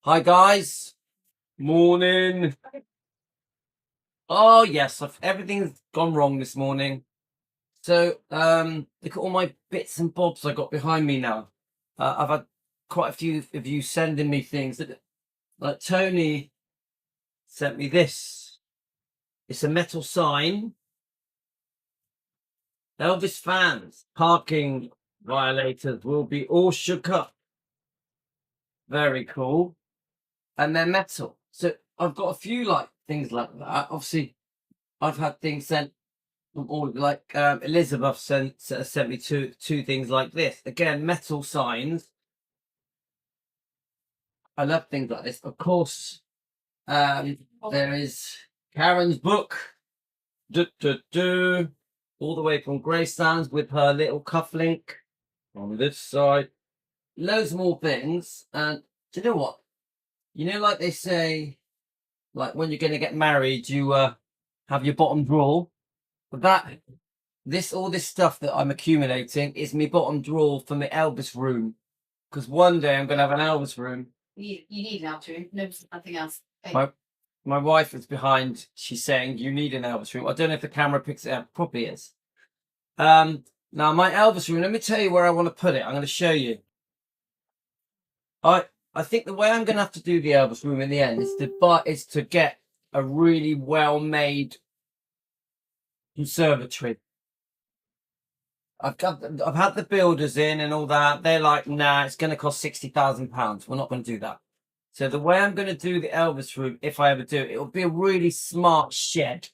Hi guys, morning. Oh yes, everything's gone wrong this morning. So look at all my bits and bobs I got behind me now. I've had quite a few of you sending me things. Like Tony sent me this. It's a metal sign. Elvis fans, parking violators will be all shook up. Very cool. And they're metal. So I've got a few like things like that. Obviously, I've had things sent. Or like Elizabeth sent me two things like this. Again, metal signs. I love things like this. Of course, there is Karen's book, all the way from Greystones with her little cufflink on this side. Loads more things. And do you know what? You know, like they say, like when you're going to get married, you have your bottom drawer. But all this stuff that I'm accumulating is my bottom drawer for my Elvis room. Because one day I'm going to have an Elvis room. You need an Elvis room. No, nothing else. My wife is behind. She's saying you need an Elvis room. I don't know if the camera picks it up. Probably is. Now my Elvis room. Let me tell you where I want to put it. I'm going to show you. I think the way I'm going to have to do the Elvis room in the end is to get a really well-made conservatory. I've had the builders in and all that. They're like, nah, it's going to cost £60,000. We're not going to do that. So the way I'm going to do the Elvis room, if I ever do it, it'll be a really smart shed.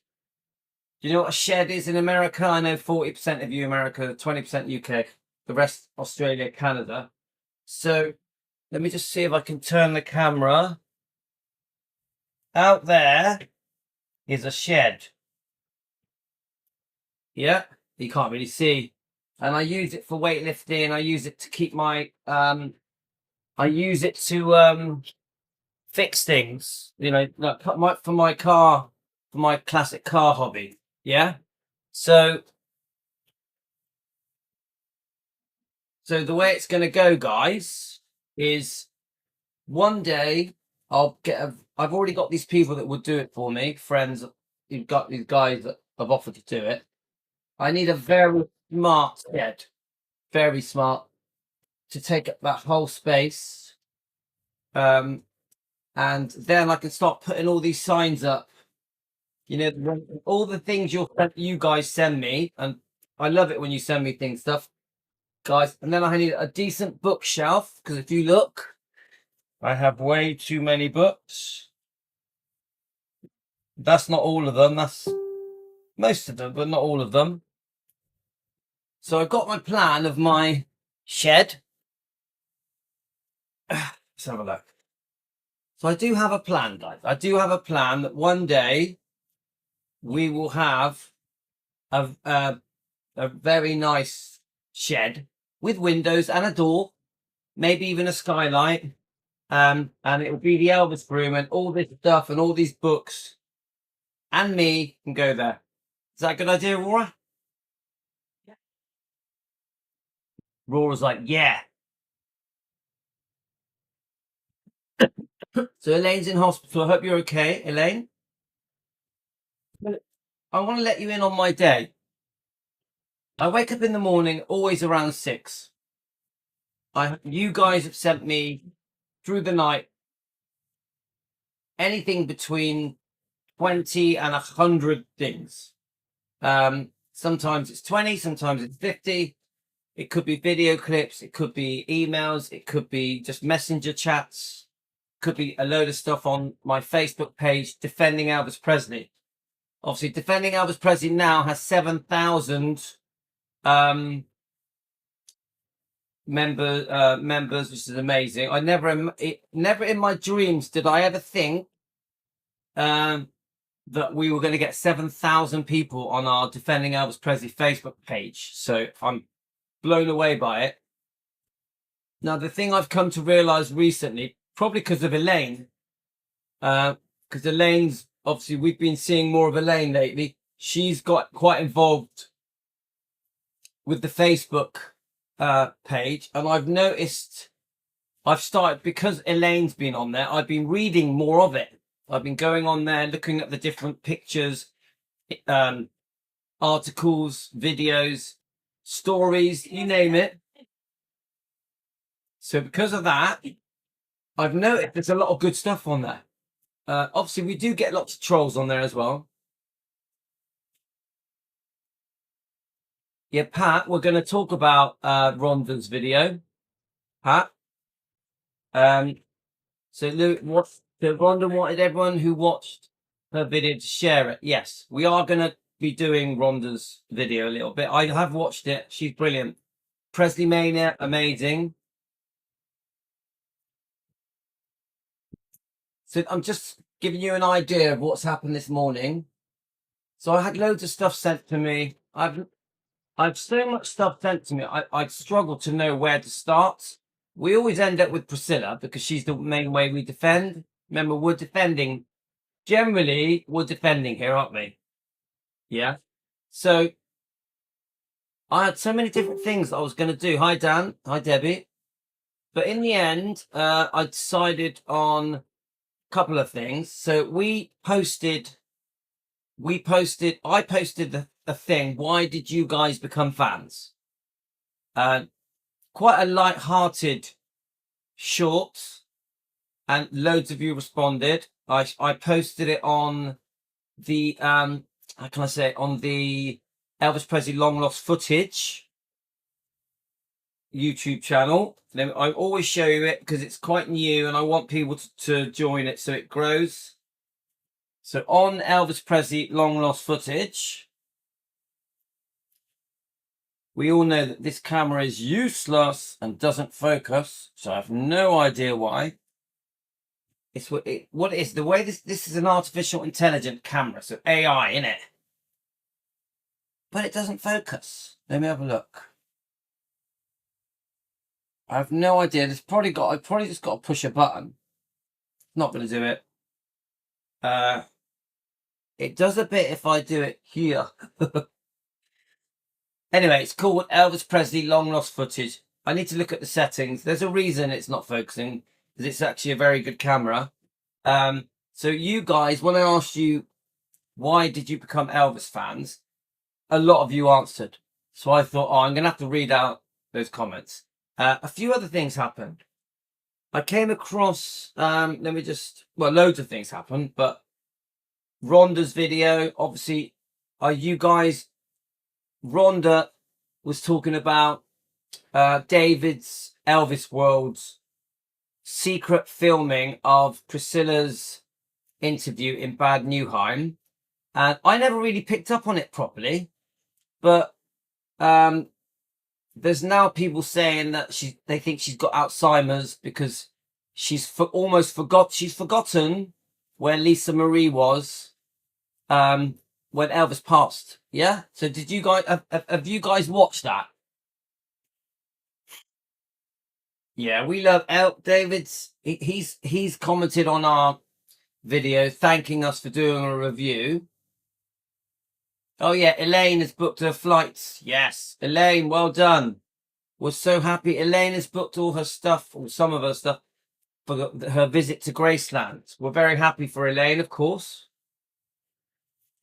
Do you know what a shed is in America? I know 40% of you America, 20% UK, the rest Australia, Canada. So let me just see if I can turn the camera. Out there is a shed. Yeah, you can't really see. And I use it for weightlifting. I use it to keep my I use it to fix things, you know, like for my car, for my classic car hobby. Yeah. So the way it's gonna go, guys, is one day I've already got these people that would do it for me, friends who've got these guys that have offered to do it. I need a very smart shed, very smart, to take up that whole space. And then I can start putting all these signs up. You know, all the things you guys send me, and I love it when you send me stuff, guys. And then I need a decent bookshelf, because if you look, I have way too many books. That's not all of them. That's most of them, but not all of them. So I've got my plan of my shed. Let's have a look. So I do have a plan, guys. I do have a plan that one day we will have a very nice shed with windows and a door, maybe even a skylight. And it will be the Elvis room, and all this stuff and all these books and me can go there. Is that a good idea, Aurora? Yeah. Aurora's like, yeah. So Elaine's in hospital. I hope you're okay, Elaine. I want to let you in on my day. I wake up in the morning, always around 6. You guys have sent me through the night anything between 20 and 100 things. Sometimes it's 20, sometimes it's 50. It could be video clips, it could be emails, it could be just messenger chats, could be a load of stuff on my Facebook page, Defending Elvis Presley. Obviously, Defending Elvis Presley now has 7,000 members, which is amazing. I never in my dreams did I ever think that we were going to get 7,000 people on our Defending Elvis Presley Facebook page. So I'm blown away by it. Now, the thing I've come to realize recently, probably because of Elaine, because Elaine's, obviously we've been seeing more of Elaine lately. She's got quite involved with the Facebook page, and I've noticed I've started, because Elaine's been on there, I've been reading more of it. I've been going on there, looking at the different pictures, articles, videos, stories, you name it. So because of that, I've noticed there's a lot of good stuff on there. Obviously, we do get lots of trolls on there as well. Yeah, Pat, we're going to talk about Rhonda's video. Pat. So Rhonda wanted everyone who watched her video to share it. Yes, we are going to be doing Rhonda's video a little bit. I have watched it. She's brilliant. Presley Mania, amazing. So I'm just giving you an idea of what's happened this morning. So I had loads of stuff sent to me. I've so much stuff sent to me. I struggle to know where to start. We always end up with Priscilla because she's the main way we defend. Remember, we're defending. Generally, we're defending here, aren't we? Yeah. So I had so many different things that I was going to do. Hi, Dan. Hi, Debbie. But in the end, I decided on a couple of things. So I posted a thing. Why did you guys become fans? Quite a light-hearted short, and loads of you responded. I posted it on the how can I say it? On the Elvis Presley long lost footage YouTube channel. I always show you it because it's quite new and I want people to join it so it grows. So on Elvis Presley long lost footage, we all know that this camera is useless and doesn't focus, so I have no idea why. It's what it is. The way this is an artificial intelligent camera, so AI in it, but it doesn't focus. Let me have a look. I have no idea. I've probably just got to push a button. Not going to do it. It does a bit if I do it here. Anyway, it's called Elvis Presley long lost footage. I need to look at the settings. There's a reason it's not focusing, because it's actually a very good camera. So you guys, when I asked you why did you become Elvis fans, a lot of you answered. So I thought, I'm going to have to read out those comments. A few other things happened. I came across, loads of things happened, but Rhonda's video, obviously, Rhonda was talking about David's Elvis World's secret filming of Priscilla's interview in Bad Neuheim. And I never really picked up on it properly, but there's now people saying that they think she's got Alzheimer's because she's forgotten where Lisa Marie was when Elvis passed. Yeah. So did you guys have you guys watched that? Yeah, we love David's. He's commented on our video thanking us for doing a review. Oh yeah, Elaine has booked her flights. Yes, Elaine, well done. We're so happy. Elaine has booked all her stuff, or some of her stuff, for her visit to Graceland. We're very happy for Elaine, of course.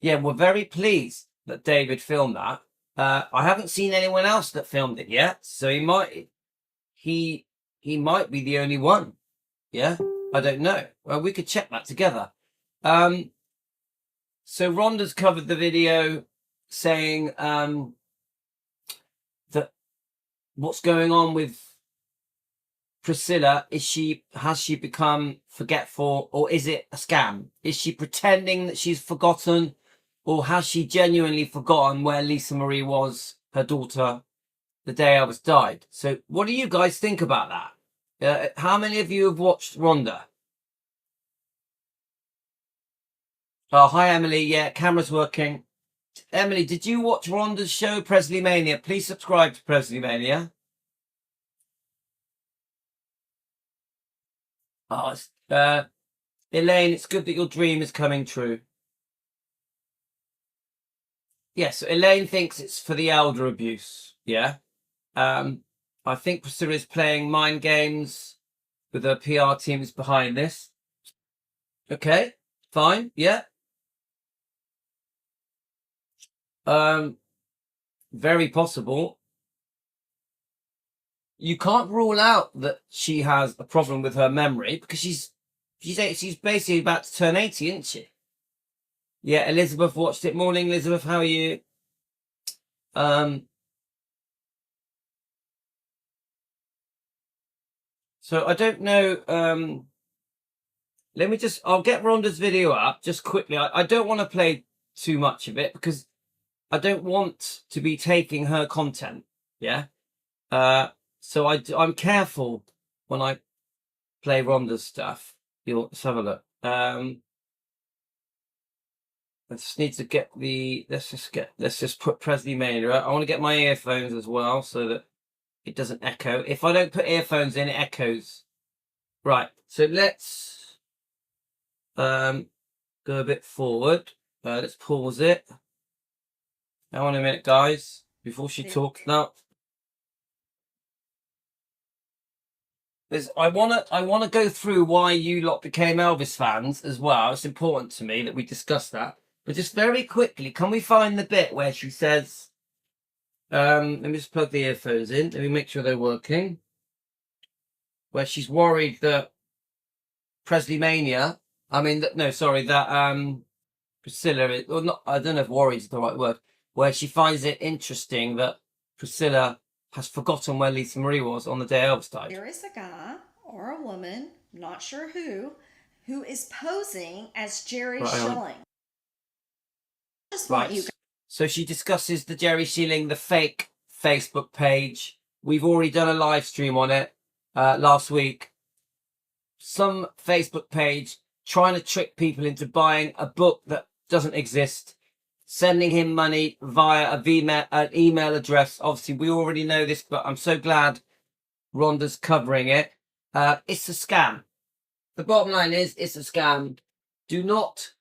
Yeah, we're very pleased that David filmed that. I haven't seen anyone else that filmed it yet, so he might be the only one. Yeah, I don't know. Well, we could check that together. So Rhonda's covered the video saying that what's going on with Priscilla, has she become forgetful, or is it a scam? Is she pretending that she's forgotten, or has she genuinely forgotten where Lisa Marie was, her daughter, the day Elvis died? So what do you guys think about that? How many of you have watched Rhonda? Oh, hi, Emily. Yeah, camera's working. Emily, did you watch Rhonda's show, Presley Mania? Please subscribe to Presley Mania. Oh, Elaine, it's good that your dream is coming true. Yes, so Elaine thinks it's for the elder abuse. Yeah. I think Priscilla is playing mind games. with her PR teams behind this. Okay, fine, yeah. Very possible. You can't rule out that she has a problem with her memory because she's basically about to turn 80, isn't she? Yeah, Elizabeth watched it. Morning, Elizabeth. How are you? So I don't know. I'll get Rhonda's video up just quickly. I don't want to play too much of it because I don't want to be taking her content. Yeah. So I'm careful when I play Rhonda's stuff. Let's have a look. I just need to get let's just put Presley Mania. I want to get my earphones as well so that it doesn't echo. If I don't put earphones in, it echoes. Right. So let's go a bit forward. Let's pause it. Hang on a minute, guys. Before she talks now. I wanna go through why you lot became Elvis fans as well. It's important to me that we discuss that. But just very quickly, can we find the bit where she says, let me just plug the earphones in. Let me make sure they're working. Where she's worried that Presley Mania, that Priscilla, or not, I don't know if worried is the right word, where she finds it interesting that Priscilla has forgotten where Lisa Marie was on the day Elvis died. There is a guy or a woman, not sure who is posing as Jerry Schilling. Right. So she discusses the Jerry Schilling, the fake Facebook page. We've already done a live stream on it last week. Some Facebook page trying to trick people into buying a book that doesn't exist, sending him money via an email address. Obviously, we already know this, but I'm so glad Rhonda's covering it. It's a scam. The bottom line is, it's a scam. Do not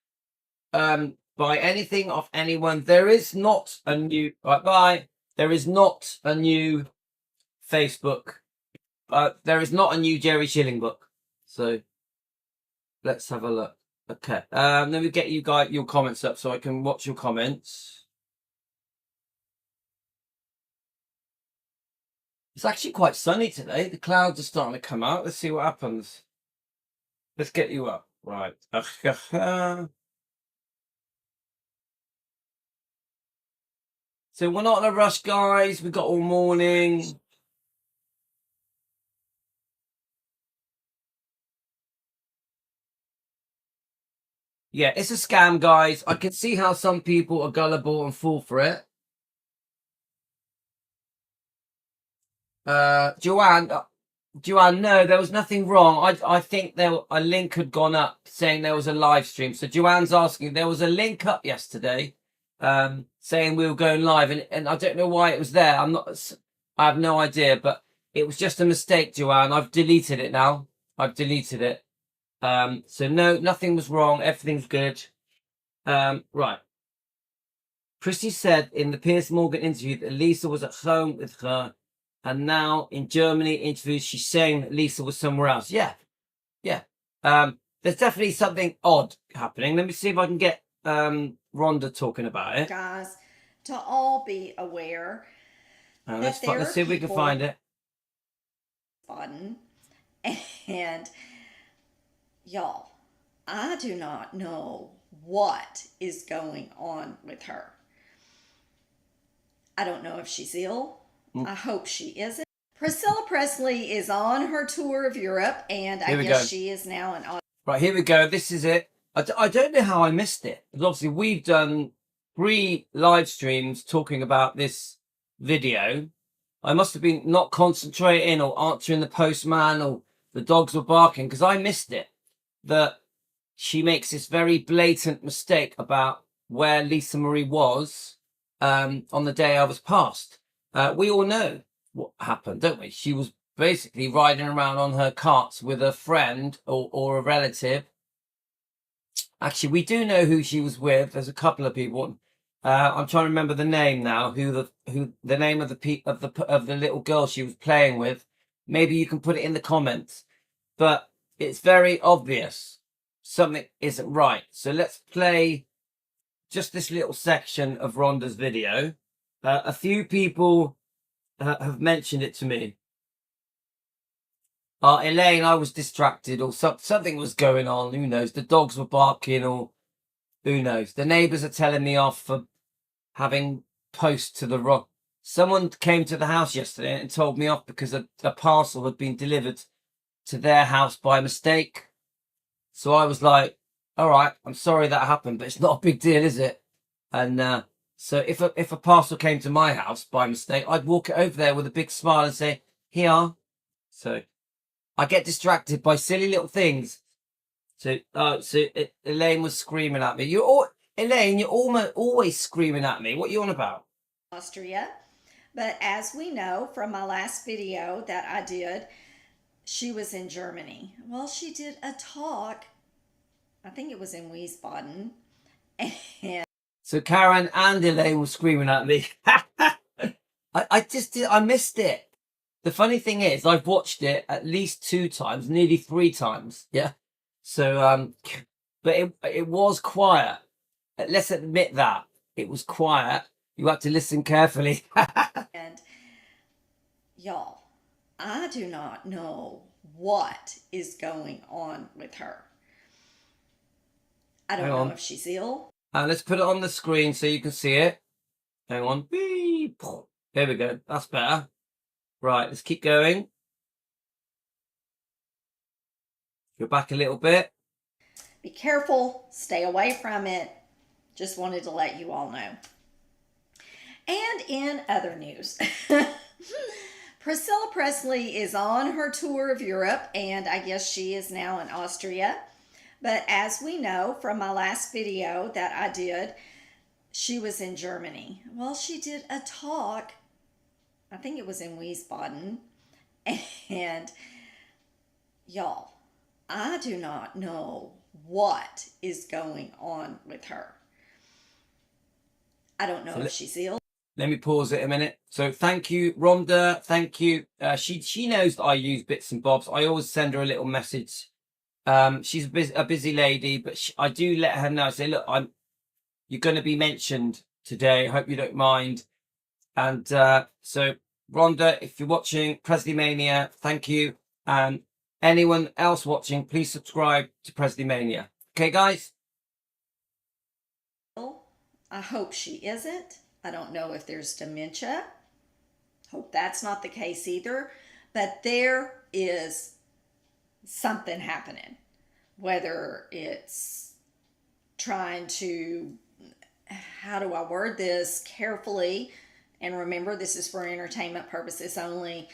buy anything off anyone. There is not a new There is not a new Facebook. There is not a new Jerry Schilling book. So let's have a look. Okay. Let me get you guys your comments up so I can watch your comments. It's actually quite sunny today. The clouds are starting to come out. Let's see what happens. Let's get you up. Right. So we're not in a rush, guys. We've got all morning. Yeah, it's a scam, guys. I can see how some people are gullible and fall for it. Joanne, no, there was nothing wrong. I think a link had gone up saying there was a live stream. So Joanne's asking, there was a link up yesterday saying we were going live, and I don't know why it was there. I have no idea, but it was just a mistake, Joanne. I've deleted it now. I've deleted it. So no, nothing was wrong. Everything's good. Right. Chrissy said in the Piers Morgan interview that Lisa was at home with her, and now in Germany interviews, she's saying that Lisa was somewhere else. Yeah. There's definitely something odd happening. Let me see if I can get Rhonda talking about it. Guys, to all be aware. Let's see if we can find it. Button. And y'all, I do not know what is going on with her. I don't know if she's ill. I hope she isn't. Priscilla Presley is on her tour of Europe, and I guess she is now in. Right, here we go. This is it. I don't know how I missed it. Because obviously we've done 3 live streams talking about this video. I must have been not concentrating or answering the postman, or the dogs were barking, because I missed it. That she makes this very blatant mistake about where Lisa Marie was on the day I was passed. We all know what happened, don't we? She was basically riding around on her carts with a friend or a relative. Actually, we do know who she was with. There's a couple of people. I'm trying to remember the name now. Who the name of the little girl she was playing with. Maybe you can put it in the comments. but it's very obvious something isn't right. So let's play just this little section of Rhonda's video. A few people have mentioned it to me. Elaine, I was distracted, or something was going on. Who knows? The dogs were barking, or who knows? The neighbours are telling me off for having post to the rock. Someone came to the house yesterday and told me off because a parcel had been delivered to their house by mistake. So I was like, all right, I'm sorry that happened, but it's not a big deal, is it? And so if a parcel came to my house by mistake, I'd walk it over there with a big smile and say, here. So I get distracted by silly little things. So Elaine was screaming at me. Elaine, you're always screaming at me. What are you on about? Austria. But as we know from my last video that I did, she was in Germany. Well, she did a talk, I think it was in Wiesbaden. And so Karen and Elaine were screaming at me. I missed it. The funny thing is, I've watched it at least 2 times, nearly 3 times. Yeah. So, but it was quiet. Let's admit that. It was quiet. You have to listen carefully. and y'all, I do not know what is going on with her. I don't know if she's ill. Let's put it on the screen so you can see it. Hang on. Beep. There we go. That's better. Right, let's keep going. Go back a little bit. Be careful. Stay away from it. Just wanted to let you all know. And in other news, Priscilla Presley is on her tour of Europe, and I guess she is now in Austria. But as we know from my last video that I did, she was in Germany. Well, she did a talk, I think it was in Wiesbaden. And y'all, I do not know what is going on with her. I don't know if she's ill. Let me pause it a minute. So thank you, Rhonda. Thank you. She knows that I use bits and bobs. I always send her a little message. She's a busy lady, but I do let her know. I say, look, you're going to be mentioned today. I hope you don't mind. And so, Rhonda, if you're watching Presley Mania, thank you. And anyone else watching, please subscribe to Presley Mania. Okay, guys? I hope she isn't. I don't know if there's dementia. Hope that's not the case either. But there is something happening. Whether it's trying to, how do I word this carefully? And remember, this is for entertainment purposes only.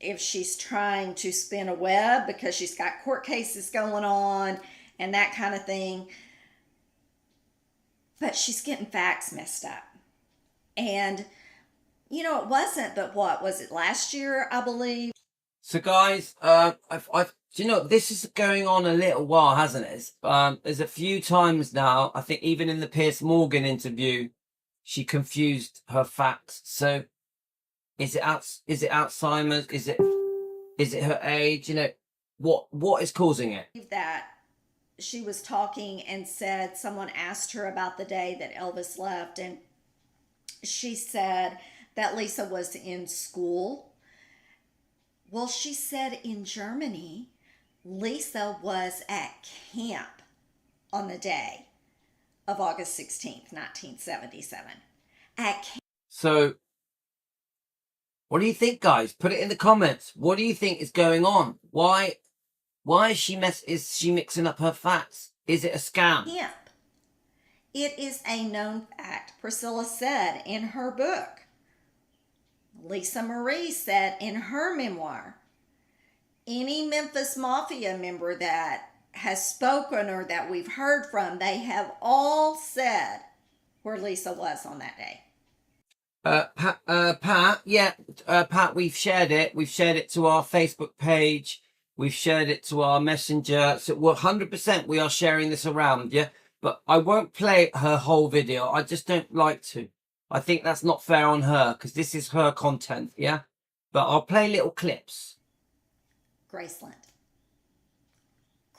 If she's trying to spin a web because she's got court cases going on and that kind of thing. But she's getting facts messed up. And, you know, it wasn't, but what was it, last year, I believe? So, guys, do you know, this is going on a little while, hasn't it? There's a few times now, I think even in the Piers Morgan interview, she confused her facts. So, is it Alzheimer's? Is it her age? You know, what is causing it? That she was talking and said, someone asked her about the day that Elvis left, and she said that Lisa was in school. Well, she said in Germany, Lisa was at camp on the day of August 16th, 1977. At camp. So, what do you think, guys? Put it in the comments. What do you think is going on? Why is she mixing up her facts? Is it a scam? Camp. It is a known fact. Priscilla said in her book. Lisa Marie said in her memoir. Any Memphis Mafia member that has spoken or that we've heard from, they have all said where Lisa was on that day. Pat, we've shared it. We've shared it to our Facebook page. We've shared it to our messenger. So 100% we are sharing this around, yeah? But I won't play her whole video. I just don't like to. I think that's not fair on her because this is her content, yeah? But I'll play little clips. Graceland.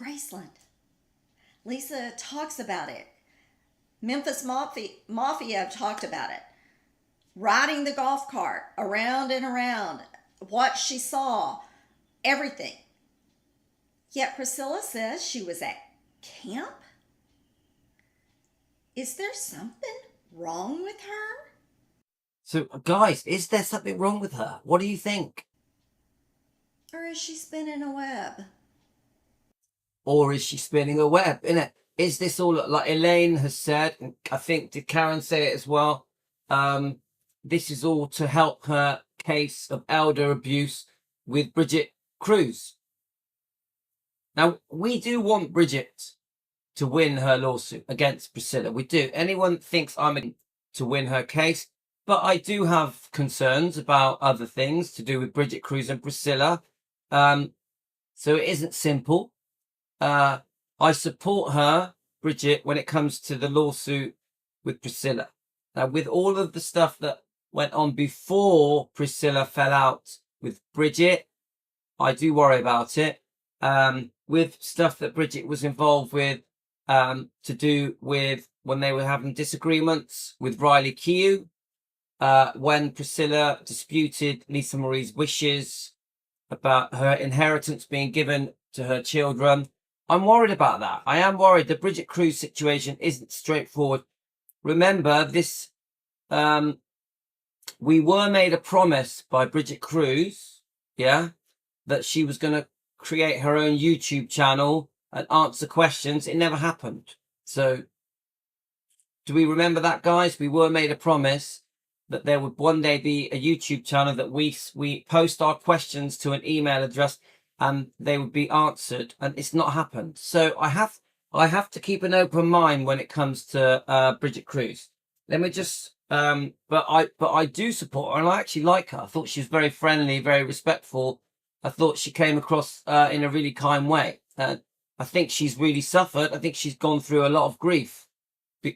Graceland. Lisa talks about it. Memphis Mafia talked about it. Riding the golf cart around and around, what she saw, everything. Yet Priscilla says she was at camp. Is there something wrong with her? So, guys, is there something wrong with her? What do you think? Or is she spinning a web? Or is she spinning a web, innit? Is this all, like Elaine has said, and I think, did Karen say it as well? This is all to help her case of elder abuse with Bridget Cruz. Now, we do want Bridget to win her lawsuit against Priscilla. We do. Anyone thinks I'm in to win her case, but I do have concerns about other things to do with Bridget Cruz and Priscilla. So it isn't simple. I support her, Bridget, when it comes to the lawsuit with Priscilla. Now, with all of the stuff that went on before Priscilla fell out with Bridget, I do worry about it. With stuff that Bridget was involved with, to do with when they were having disagreements with Riley Keough, when Priscilla disputed Lisa Marie's wishes about her inheritance being given to her children. I'm worried about that. I am worried. The Bridget Cruz situation isn't straightforward. Remember, this, we were made a promise by Bridget Cruz, yeah, that she was going to create her own YouTube channel and answer questions. It never happened. So, do we remember that, guys? We were made a promise that there would one day be a YouTube channel that we post our questions to an email address and they would be answered, and it's not happened. So I have to keep an open mind when it comes to Bridget Cruz. Let me just but I do support her, and I actually like her. I thought she was very friendly, very respectful. I thought she came across in a really kind way. I think she's really suffered. I think she's gone through a lot of grief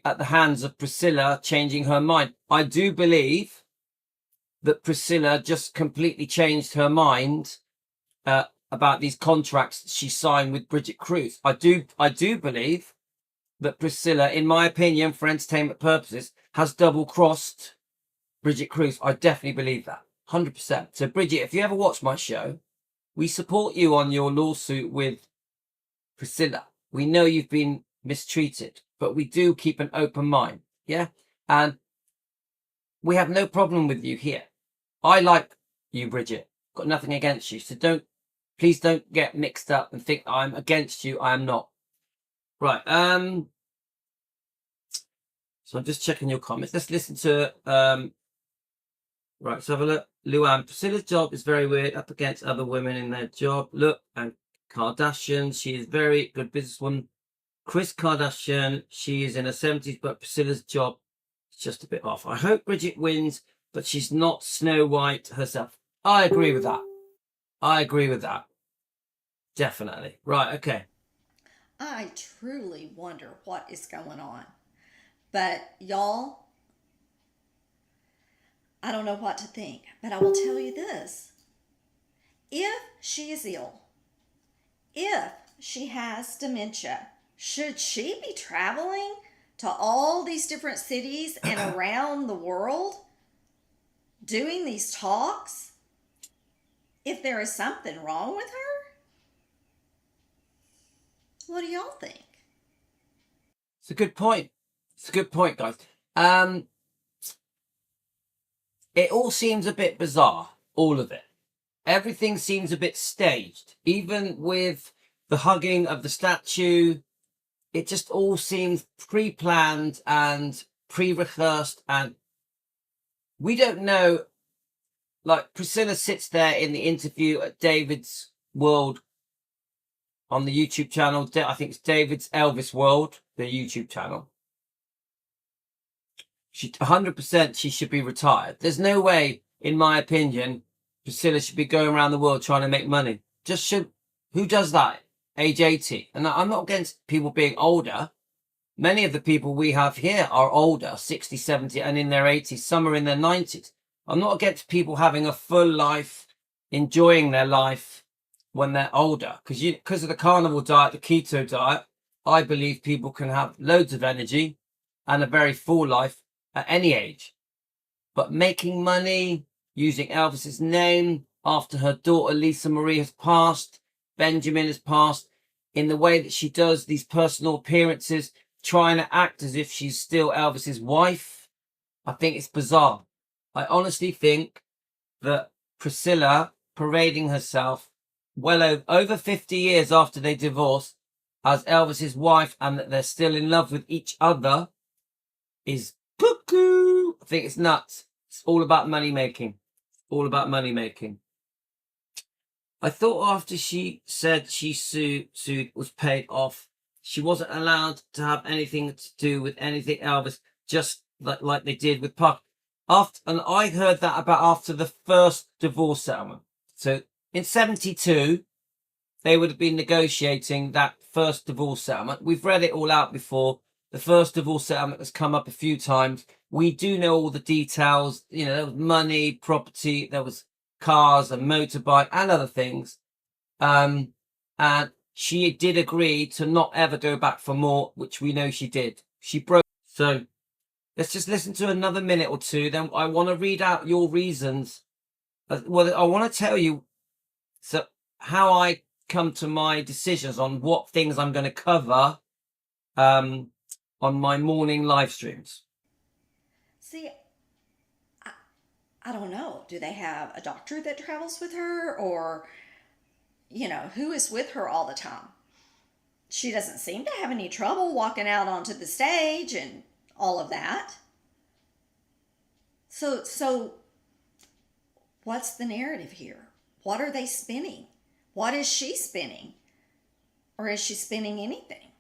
at the hands of Priscilla changing her mind. I do believe that Priscilla just completely changed her mind about these contracts she signed with Bridget Cruz. I do believe that Priscilla, in my opinion, for entertainment purposes, has double-crossed Bridget Cruz. I definitely believe that, 100%. So, Bridget, if you ever watch my show, we support you on your lawsuit with Priscilla. We know you've been mistreated, but we do keep an open mind, yeah? And we have no problem with you here. I like you, Bridget. Got nothing against you, so please don't get mixed up and think I'm against you. I am not. Right. So I'm just checking your comments. Let's listen to right, let's have a look. Luann, Priscilla's job is very weird, up against other women in their job. Look, and Kardashian, she is very good businesswoman. Kris Kardashian, she is in her 70s, but Priscilla's job is just a bit off. I hope Bridget wins, but she's not Snow White herself. I agree with that. I agree with that. Definitely. Right, okay. I truly wonder what is going on. But y'all, I don't know what to think. But I will tell you this. If she is ill, if she has dementia, should she be traveling to all these different cities and around the world doing these talks? If there is something wrong with her? What do y'all think? It's a good point. It's a good point, guys. It all seems a bit bizarre, all of it. Everything seems a bit staged. Even with the hugging of the statue, it just all seems pre-planned and pre-rehearsed, and we don't know. Like, Priscilla sits there in the interview at David's World on the YouTube channel. I think it's David's Elvis World, the YouTube channel. 100% she should be retired. There's no way, in my opinion, Priscilla should be going around the world trying to make money. Who does that? Age 80. And I'm not against people being older. Many of the people we have here are older, 60, 70, and in their 80s. Some are in their 90s. I'm not against people having a full life, enjoying their life, when they're older, because of the carnivore diet, the keto diet. I believe people can have loads of energy and a very full life at any age. But making money using Elvis's name after her daughter Lisa Marie has passed, Benjamin has passed, in the way that she does these personal appearances, trying to act as if she's still Elvis's wife, I think it's bizarre. I honestly think that Priscilla parading herself well over 50 years after they divorced as Elvis's wife and that they're still in love with each other is cuckoo. I think it's nuts. It's all about money making. All about money making. I thought after she said she sued was paid off, she wasn't allowed to have anything to do with anything Elvis, just like they did with Puck. And I heard that about after the first divorce settlement. So in 72, they would have been negotiating that first divorce settlement. We've read it all out before. The first divorce settlement has come up a few times. We do know all the details. You know, there was money, property, there was cars, a motorbike, and other things. And she did agree to not ever go back for more, which we know she did. She broke. So let's just listen to another minute or two. Then I want to read out your reasons. Well, I want to tell you how I come to my decisions on what things I'm going to cover on my morning live streams. See, I don't know. Do they have a doctor that travels with her, or, you know, who is with her all the time? She doesn't seem to have any trouble walking out onto the stage and all of that. So what's the narrative here? What are they spinning? What is she spinning? Or is she spinning anything?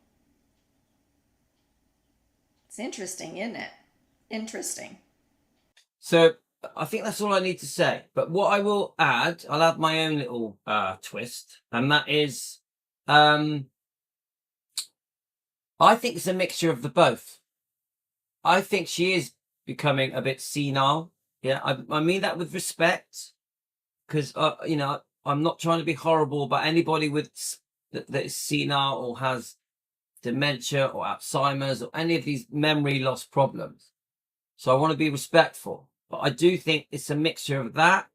It's interesting, isn't it? Interesting. So I think that's all I need to say. But what I will add, I'll add my own little twist, and that is, I think it's a mixture of the both. I think she is becoming a bit senile. Yeah, I mean that with respect, because you know, I'm not trying to be horrible, but anybody that is senile or has dementia or Alzheimer's or any of these memory loss problems. So I want to be respectful, but I do think it's a mixture of that.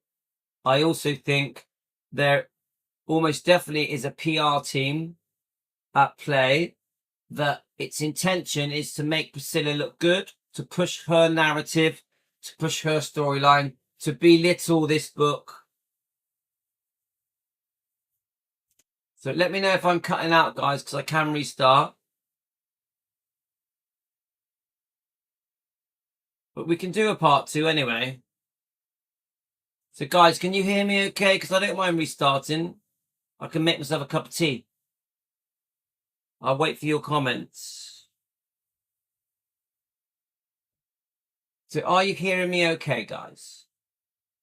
I also think there almost definitely is a PR team at play that its intention is to make Priscilla look good, to push her narrative, to push her storyline, to belittle this book. So let me know if I'm cutting out, guys, because I can restart. But we can do a part 2 anyway. So guys, can you hear me okay? Because I don't mind restarting. I can make myself a cup of tea. I'll wait for your comments. So are you hearing me okay, guys?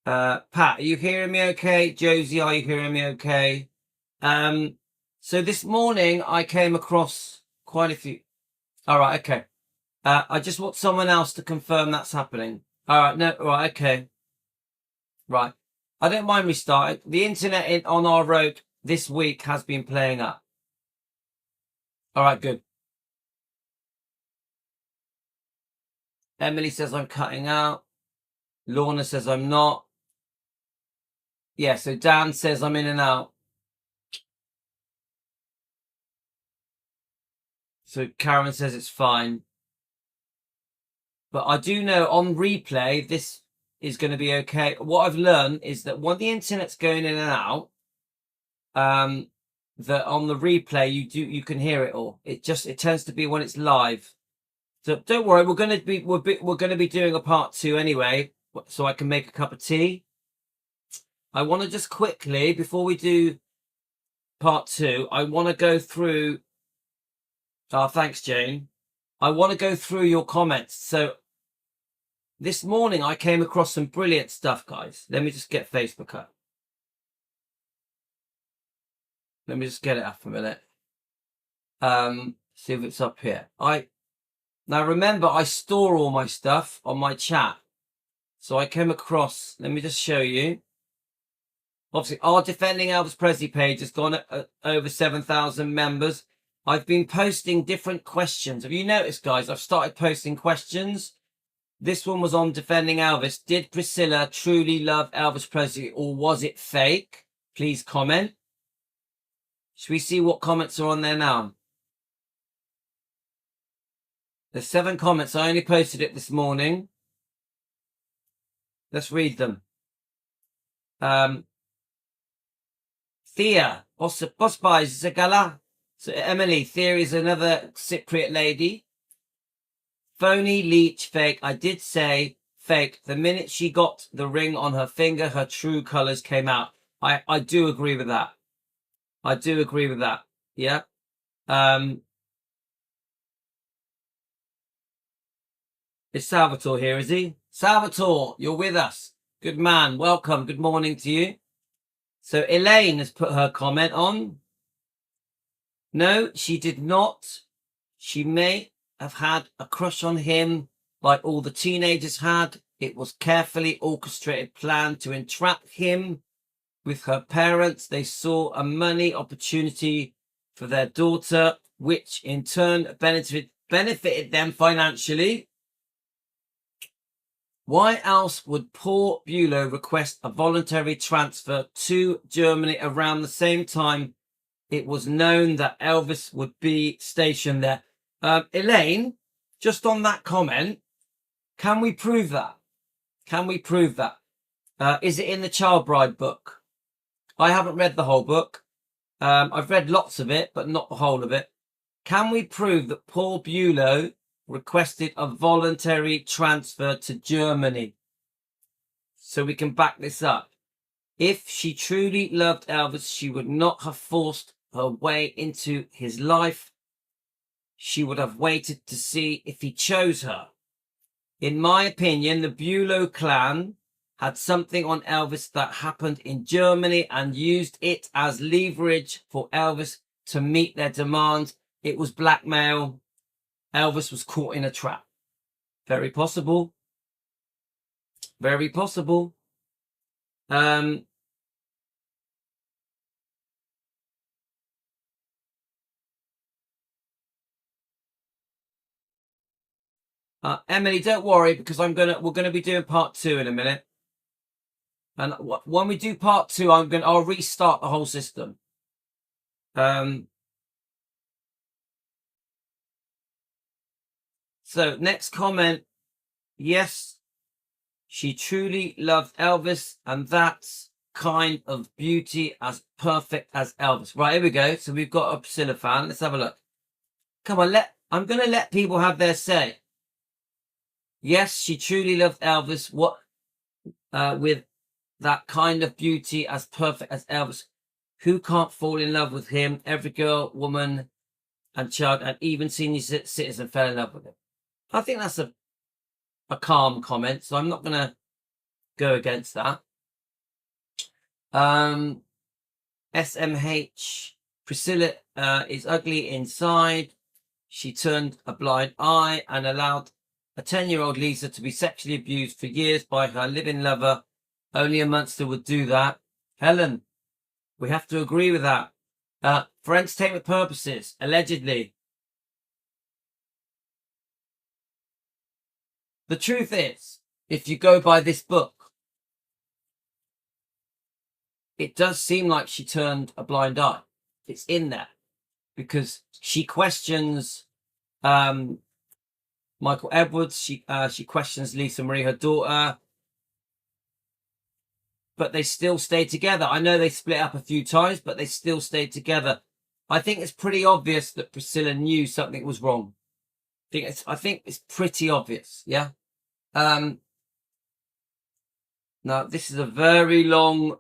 Pat, are you hearing me okay? Josie, are you hearing me okay? So this morning I came across quite a few. All right, okay. I just want someone else to confirm that's happening. All right, no, right, okay. Right. I don't mind restarting. The internet on our road this week has been playing up. All right, good. Emily says I'm cutting out. Lorna says I'm not. Yeah, so Dan says I'm in and out. So Karen says it's fine. But I do know on replay, this is going to be okay. What I've learned is that when the internet's going in and out, that on the replay you can hear it all. It tends to be when it's live. So don't worry, we're going to be doing a part 2 anyway, so I can make a cup of tea. I want to just quickly, before we do part 2, I want to go through. Oh, thanks, Jane. I want to go through your comments. So this morning I came across some brilliant stuff, guys. Let me just get Facebook up. Let me just get it up a minute. See if it's up here. Now remember, I store all my stuff on my chat. So I came across, let me just show you. Obviously, our Defending Elvis Presley page has gone over 7,000 members. I've been posting different questions. Have you noticed, guys? I've started posting questions. This one was on Defending Elvis. Did Priscilla truly love Elvis Presley, or was it fake? Please comment. Should we see what comments are on there now? There's 7 comments. I only posted it this morning. Let's read them. Thea, boss buys Zagala. So Emily, Thea is another Cypriot lady. Phony, leech, fake. I did say fake. The minute she got the ring on her finger, her true colours came out. I do agree with that. I do agree with that. Yeah. Is Salvatore here, is he? Salvatore, you're with us. Good man. Welcome. Good morning to you. So Elaine has put her comment on. No, she did not. She may have had a crush on him like all the teenagers had. It was carefully orchestrated plan to entrap him with her parents. They saw a money opportunity for their daughter, which in turn benefited them financially. Why else would Paul Bulow request a voluntary transfer to Germany around the same time it was known that Elvis would be stationed there? Elaine, just on that comment, can we prove that? Can we prove that? Is it in the Child Bride book? I haven't read the whole book. I've read lots of it, but not the whole of it. Can we prove that Paul Bulow requested a voluntary transfer to Germany? So we can back this up. If she truly loved Elvis, she would not have forced her way into his life. She would have waited to see if he chose her. In my opinion, the Bulow clan had something on Elvis that happened in Germany and used it as leverage for Elvis to meet their demands. It was blackmail. Elvis was caught in a trap. Very possible. Very possible. Emily, don't worry, because we're gonna be doing part 2 in a minute. And when we do part 2, I'll restart the whole system. So next comment. Yes, she truly loved Elvis, and that's kind of beauty as perfect as Elvis. Right, here we go. So we've got a Priscilla fan. Let's have a look. Come on, I'm gonna let people have their say. Yes, she truly loved Elvis. What with that kind of beauty as perfect as Elvis. Who can't fall in love with him? Every girl, woman, and child, and even senior citizen fell in love with him. I think that's a calm comment, so I'm not going to go against that. SMH, Priscilla is ugly inside. She turned a blind eye and allowed a 10-year-old Lisa to be sexually abused for years by her living lover. Only a monster would do that. Helen, we have to agree with that. For entertainment purposes, allegedly. The truth is, if you go by this book, it does seem like she turned a blind eye. It's in there because she questions Michael Edwards. She questions Lisa Marie, her daughter, but they still stay together. I know they split up a few times, but they still stayed together. I think it's pretty obvious that Priscilla knew something was wrong. I think it's pretty obvious. Yeah. Now this is a very long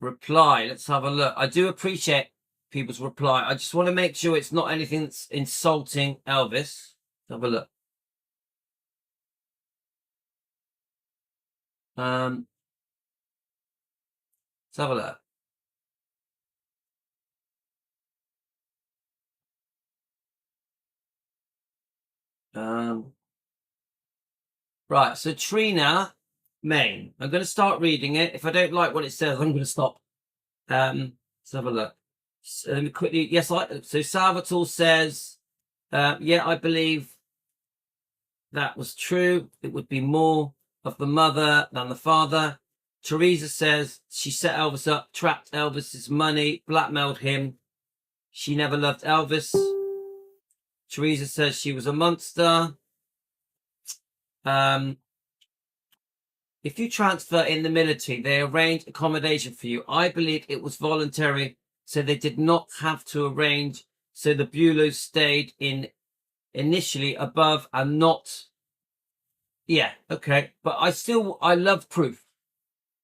reply. Let's have a look. I do appreciate people's reply. I just want to make sure it's not anything that's insulting Elvis. Let's have a look. Let's have a look. Right, so Trina Maine. I'm going to start reading it. If I don't like what it says, I'm going to stop. Let's have a look. So let me quickly. Yes, so Salvatore says, yeah, I believe that was true. It would be more of the mother than the father. Teresa says she set Elvis up, trapped Elvis's money, blackmailed him. She never loved Elvis. Teresa says she was a monster. If you transfer in the military, they arrange accommodation for you. I believe it was voluntary, so they did not have to arrange. So the Bulows stayed in initially above and not. Yeah, okay. But I love proof.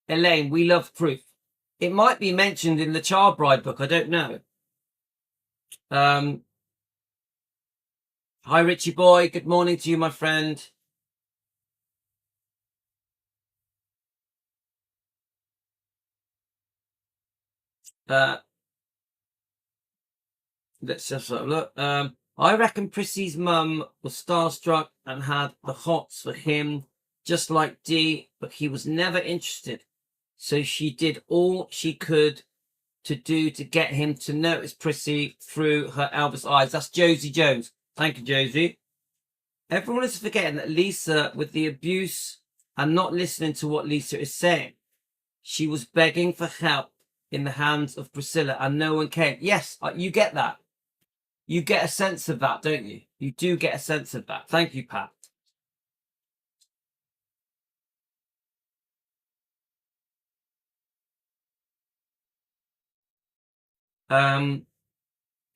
Elaine, we love proof. It might be mentioned in the Child Bride book. I don't know. Hi, Richie boy. Good morning to you, my friend. Let's just have a look. I reckon Prissy's mum was starstruck and had the hots for him, just like Dee, but he was never interested. So she did all she could to do to get him to notice Prissy through her Elvis eyes. That's Josie Jones. Thank you, Josie. Everyone is forgetting that Lisa, with the abuse and not listening to what Lisa is saying, she was begging for help in the hands of Priscilla and no one came. Yes, you get that. You get a sense of that, don't you? You do get a sense of that. Thank you, Pat.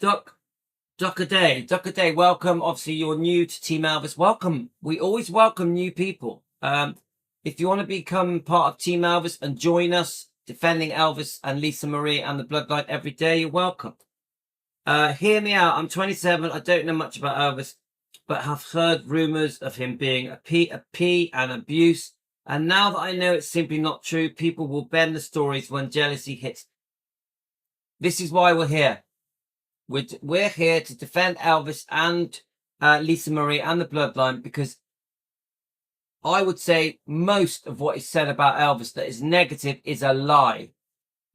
Duck a day, welcome. Obviously, you're new to Team Elvis. Welcome. We always welcome new people. If you want to become part of Team Elvis and join us defending Elvis and Lisa Marie and the Bloodline every day, you're welcome. Hear me out. I'm 27. I don't know much about Elvis, but have heard rumors of him being a P and abuse. And now that I know it's simply not true, people will bend the stories when jealousy hits. This is why we're here. We're here to defend Elvis and Lisa Marie and the Bloodline, because I would say most of what is said about Elvis that is negative is a lie,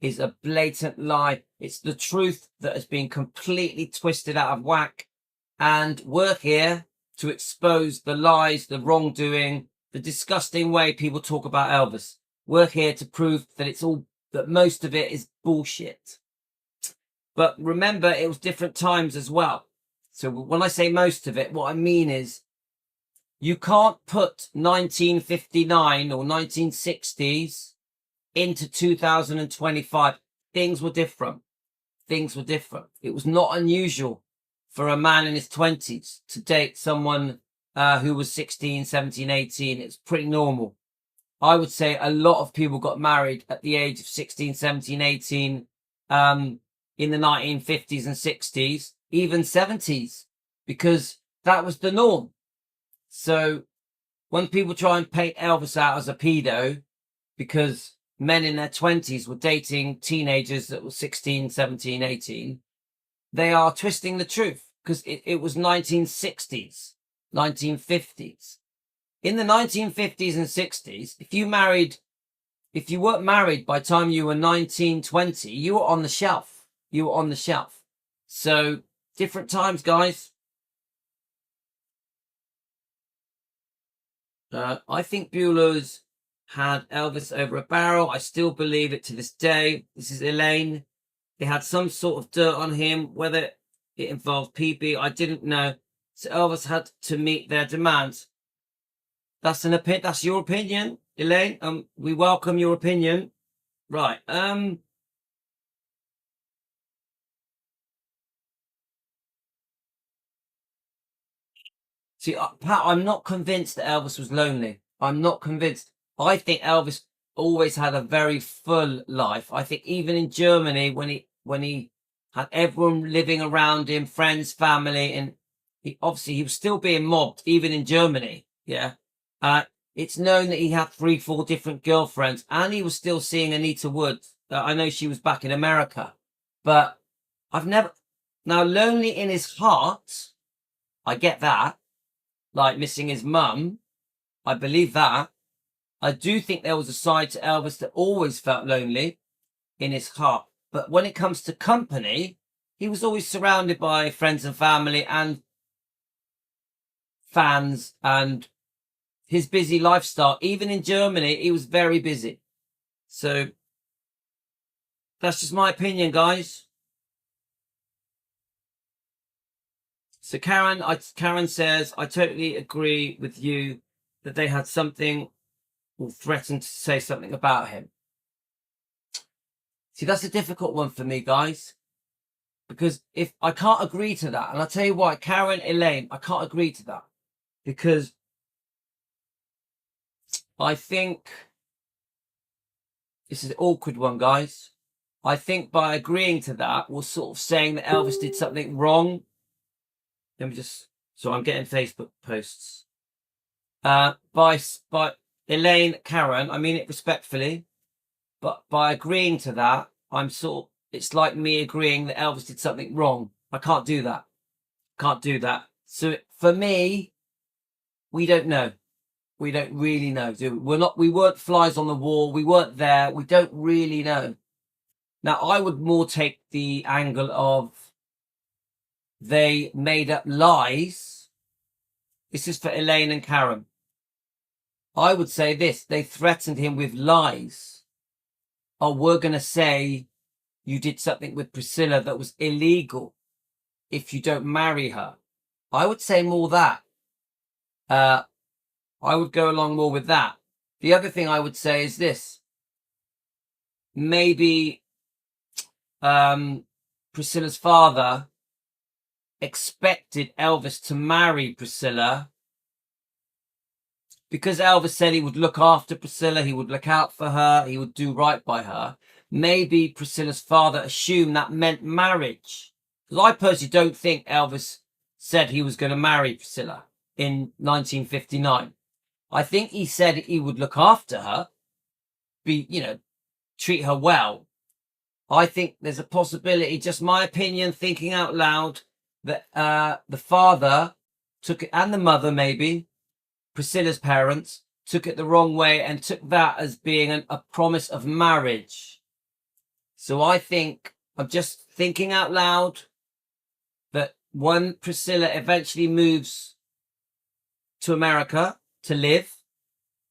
is a blatant lie. It's the truth that has been completely twisted out of whack. And we're here to expose the lies, the wrongdoing, the disgusting way people talk about Elvis. We're here to prove that that most of it is bullshit. But remember, it was different times as well. So when I say most of it, what I mean is you can't put 1959 or 1960s into 2025. Things were different. It was not unusual for a man in his 20s to date someone who was 16, 17, 18. It's pretty normal. I would say a lot of people got married at the age of 16, 17, 18 in the 1950s and 60s, even 70s, because that was the norm. So when people try and paint Elvis out as a pedo because men in their 20s were dating teenagers that were 16, 17, 18, they are twisting the truth, because it was 1960s, 1950s. In the 1950s and 60s, if you weren't married by the time you were 19, 20, you were on the shelf. So different times, guys. I think Bueller's had Elvis over a barrel. I still believe it to this day. This is Elaine. They had some sort of dirt on him, whether it involved PB, I didn't know. So Elvis had to meet their demands. That's your opinion, Elaine. We welcome your opinion. Right. See, Pat, I'm not convinced that Elvis was lonely. I'm not convinced. I think Elvis always had a very full life. I think even in Germany, when he had everyone living around him, friends, family, and he was still being mobbed, even in Germany. Yeah. It's known that he had 3-4 different girlfriends, and he was still seeing Anita Wood. I know she was back in America, but now lonely in his heart. I get that. Like missing his mum. I believe that. I do think there was a side to Elvis that always felt lonely in his heart. But when it comes to company, he was always surrounded by friends and family and fans, and his busy lifestyle. Even in Germany, he was very busy. So that's just my opinion, guys. So Karen says, I totally agree with you that they had something or threatened to say something about him. See, that's a difficult one for me, guys. Because if I can't agree to that, and I'll tell you why, Karen, Elaine, I can't agree to that. Because I think this is an awkward one, guys. I think by agreeing to that, we're sort of saying that Elvis did something wrong. Let me just, so I'm getting Facebook posts. By Elaine, Karen, I mean it respectfully, but by agreeing to that, it's like me agreeing that Elvis did something wrong. I can't do that. Can't do that. So for me, we don't know. We don't really know, do we? We weren't flies on the wall. We weren't there. We don't really know. Now, I would more take the angle of they made up lies. This is for Elaine and Karen. I would say this. They threatened him with lies. Oh, we're going to say you did something with Priscilla that was illegal if you don't marry her. I would say more that. I would go along more with that. The other thing I would say is this. Maybe Priscilla's father expected Elvis to marry Priscilla because Elvis said he would look after Priscilla, he would look out for her, he would do right by her. Maybe Priscilla's father assumed that meant marriage. Because I personally don't think Elvis said he was going to marry Priscilla in 1959. I think he said he would look after her, treat her well. I think there's a possibility, just my opinion, thinking out loud, that the father took it, and the mother maybe, Priscilla's parents, took it the wrong way and took that as being a promise of marriage. So I think, I'm just thinking out loud, that when Priscilla eventually moves to America to live,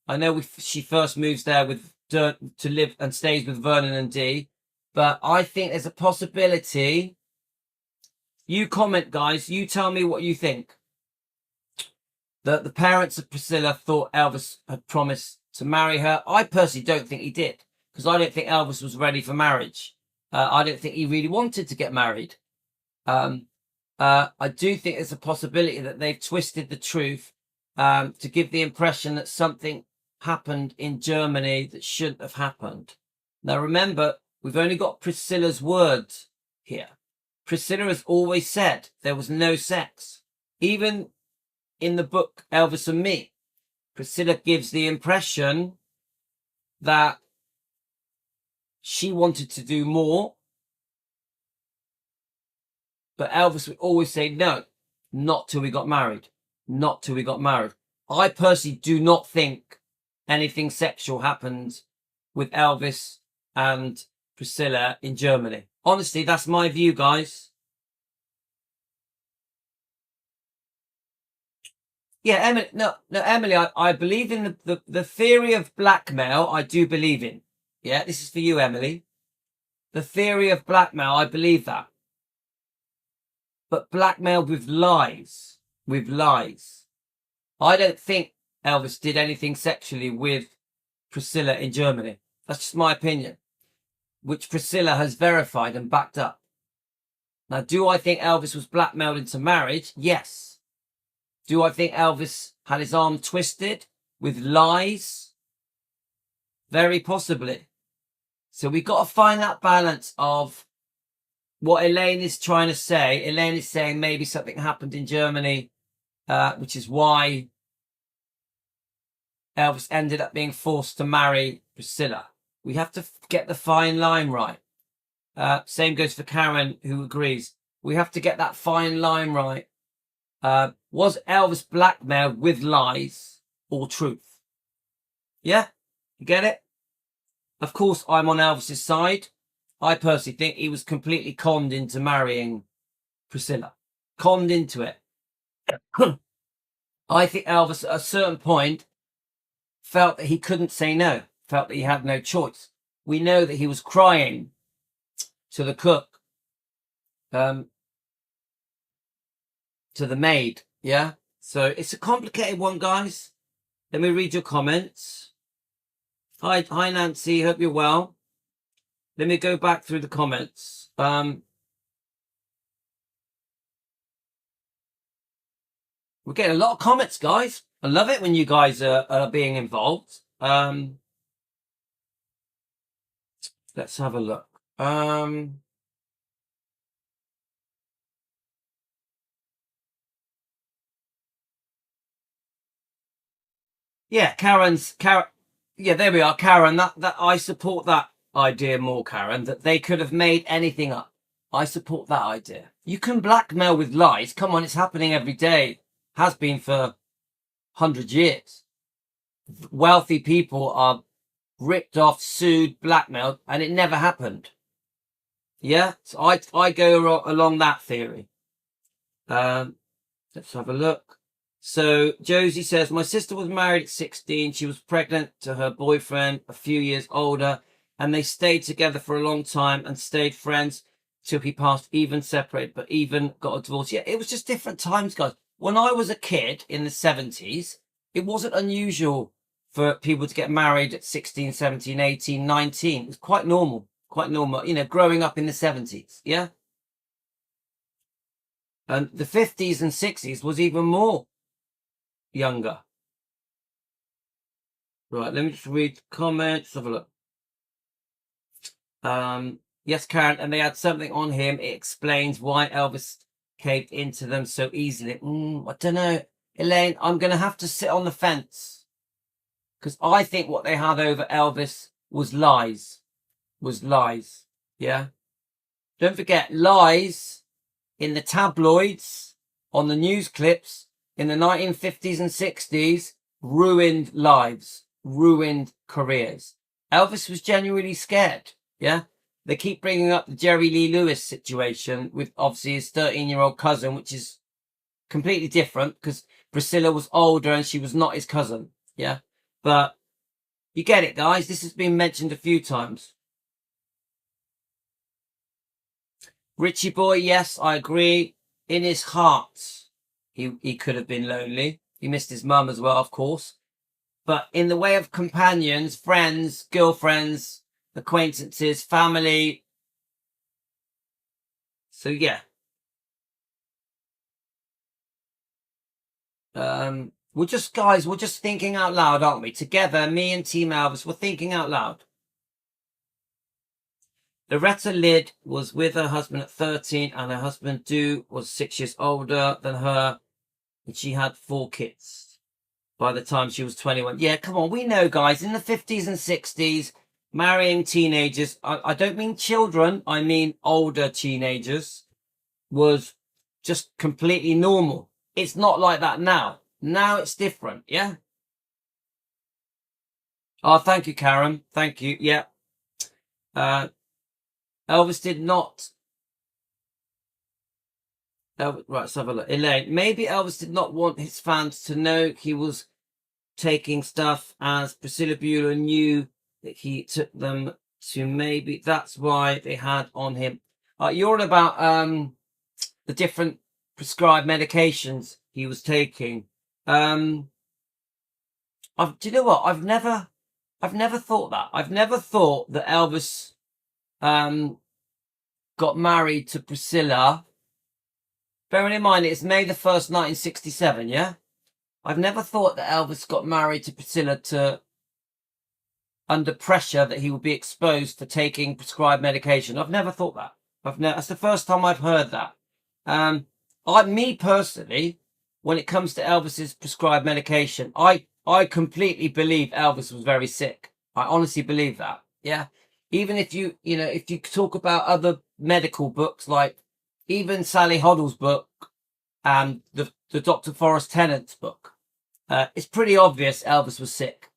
I know she first moves there to live and stays with Vernon and Dee, but I think there's a possibility. You comment, guys. You tell me what you think. That the parents of Priscilla thought Elvis had promised to marry her. I personally don't think he did, because I don't think Elvis was ready for marriage. I don't think he really wanted to get married. I do think there's a possibility that they've twisted the truth to give the impression that something happened in Germany that shouldn't have happened. Now remember, we've only got Priscilla's words here. Priscilla has always said there was no sex. Even in the book Elvis and Me, Priscilla gives the impression that she wanted to do more, but Elvis would always say, no, not till we got married. Not till we got married. I personally do not think anything sexual happened with Elvis and Priscilla in Germany. Honestly, that's my view, guys. Yeah, Emily. No, Emily. I believe in the theory of blackmail. I do believe in. Yeah, this is for you, Emily. The theory of blackmail. I believe that. But blackmail with lies. With lies. I don't think Elvis did anything sexually with Priscilla in Germany. That's just my opinion, which Priscilla has verified and backed up. Now, do I think Elvis was blackmailed into marriage? Yes. Do I think Elvis had his arm twisted with lies? Very possibly. So we've got to find that balance of what Elaine is trying to say. Elaine is saying maybe something happened in Germany, which is why Elvis ended up being forced to marry Priscilla. We have to get the fine line right. Same goes for Karen, who agrees. We have to get that fine line right. Was Elvis blackmailed with lies or truth? Yeah? You get it? Of course, I'm on Elvis's side. I personally think he was completely conned into marrying Priscilla. Conned into it. I think Elvis, at a certain point, felt that he couldn't say no. Felt that he had no choice. We know that he was crying to the cook, to the maid. Yeah. So it's a complicated one, guys. Let me read your comments. Hi, Nancy. Hope you're well. Let me go back through the comments. We're getting a lot of comments, guys. I love it when you guys are being involved. Let's have a look. Yeah, yeah, there we are, Karen. That I support that idea more, Karen. That they could have made anything up. I support that idea. You can blackmail with lies. Come on, it's happening every day. Has been for 100 years. Wealthy people are ripped off, sued, blackmailed, and it never happened. Yeah, so I go along that theory. Let's have a look. So Josie says, my sister was married at 16. She was pregnant to her boyfriend, a few years older, and they stayed together for a long time and stayed friends till he passed, even separated, but even got a divorce. Yeah, it was just different times, guys. When I was a kid in the 70s, it wasn't unusual for people to get married at 16, 17, 18, 19. It was quite normal, you know, growing up in the 70s. Yeah. And the 50s and 60s was even more younger. Right, let me just read the comments. Have a look. Yes, Karen, and they had something on him. It explains why Elvis caved into them so easily. I don't know, Elaine. I'm going to have to sit on the fence because I think what they had over Elvis was lies. Yeah. Don't forget, lies in the tabloids, on the news clips in the 1950s and 60s ruined lives, ruined careers. Elvis was genuinely scared. Yeah. They keep bringing up the Jerry Lee Lewis situation with obviously his 13-year-old cousin, which is completely different because Priscilla was older and she was not his cousin. Yeah. But you get it, guys. This has been mentioned a few times. Richie boy, yes, I agree. In his heart, he could have been lonely. He missed his mum as well, of course. But in the way of companions, friends, girlfriends, acquaintances, family. So yeah. We're just thinking out loud, aren't we? Together, me and Team Elvis, we're thinking out loud. Loretta Lyd was with her husband at 13 and her husband was 6 years older than her, and she had 4 kids by the time she was 21. Yeah, come on, we know, guys, in the 50s and 60s, marrying teenagers, I don't mean children, I mean older teenagers, was just completely normal. It's not like that now. Now it's different, yeah? Oh, thank you, Karen. Thank you, yeah. Elvis did not... right, let's have a look. Elaine, maybe Elvis did not want his fans to know he was taking stuff, as Priscilla Bueller knew that he took them to. Maybe that's why they had on him. You're on about the different prescribed medications he was taking. Do you know what? I've never thought that. I've never thought that Elvis got married to Priscilla. Bearing in mind it's May the 1st, 1967, yeah? I've never thought that Elvis got married to Priscilla under pressure that he would be exposed for taking prescribed medication. I've never thought that. That's the first time I've heard that. Me personally, when it comes to Elvis's prescribed medication, I completely believe Elvis was very sick. I honestly believe that. Yeah. Even if you talk about other medical books, like even Sally Hoddle's book and the Dr. Forrest Tennant's book, it's pretty obvious Elvis was sick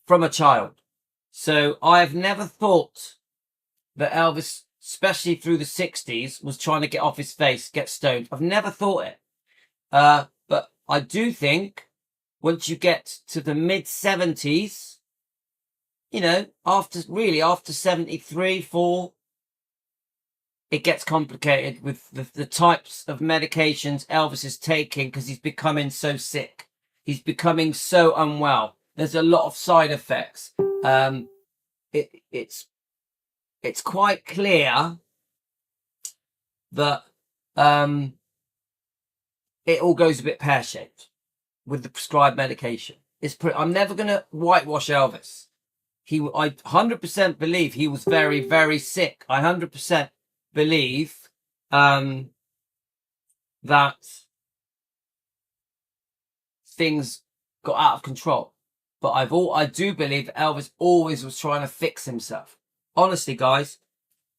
from a child. So I've never thought that Elvis, especially through the 60s, was trying to get off his face, get stoned. I've never thought it. But I do think once you get to the mid 70s, you know, after 73, 4, it gets complicated with the types of medications Elvis is taking because he's becoming so sick. He's becoming so unwell. There's a lot of side effects. It's quite clear that it all goes a bit pear-shaped with the prescribed medication. I'm never going to whitewash Elvis. I 100% believe he was very, very sick. I 100% believe that things got out of control. But I do believe Elvis always was trying to fix himself. Honestly, guys,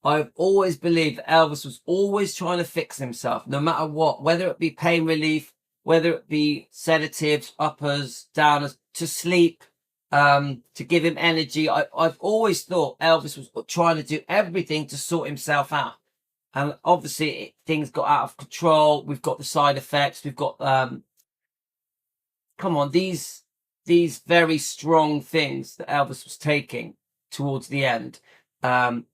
I've always believed that Elvis was always trying to fix himself, no matter what, whether it be pain relief, whether it be sedatives, uppers, downers, to sleep, to give him energy. I've always thought Elvis was trying to do everything to sort himself out. And obviously things got out of control. We've got the side effects. We've got, these very strong things that Elvis was taking towards the end,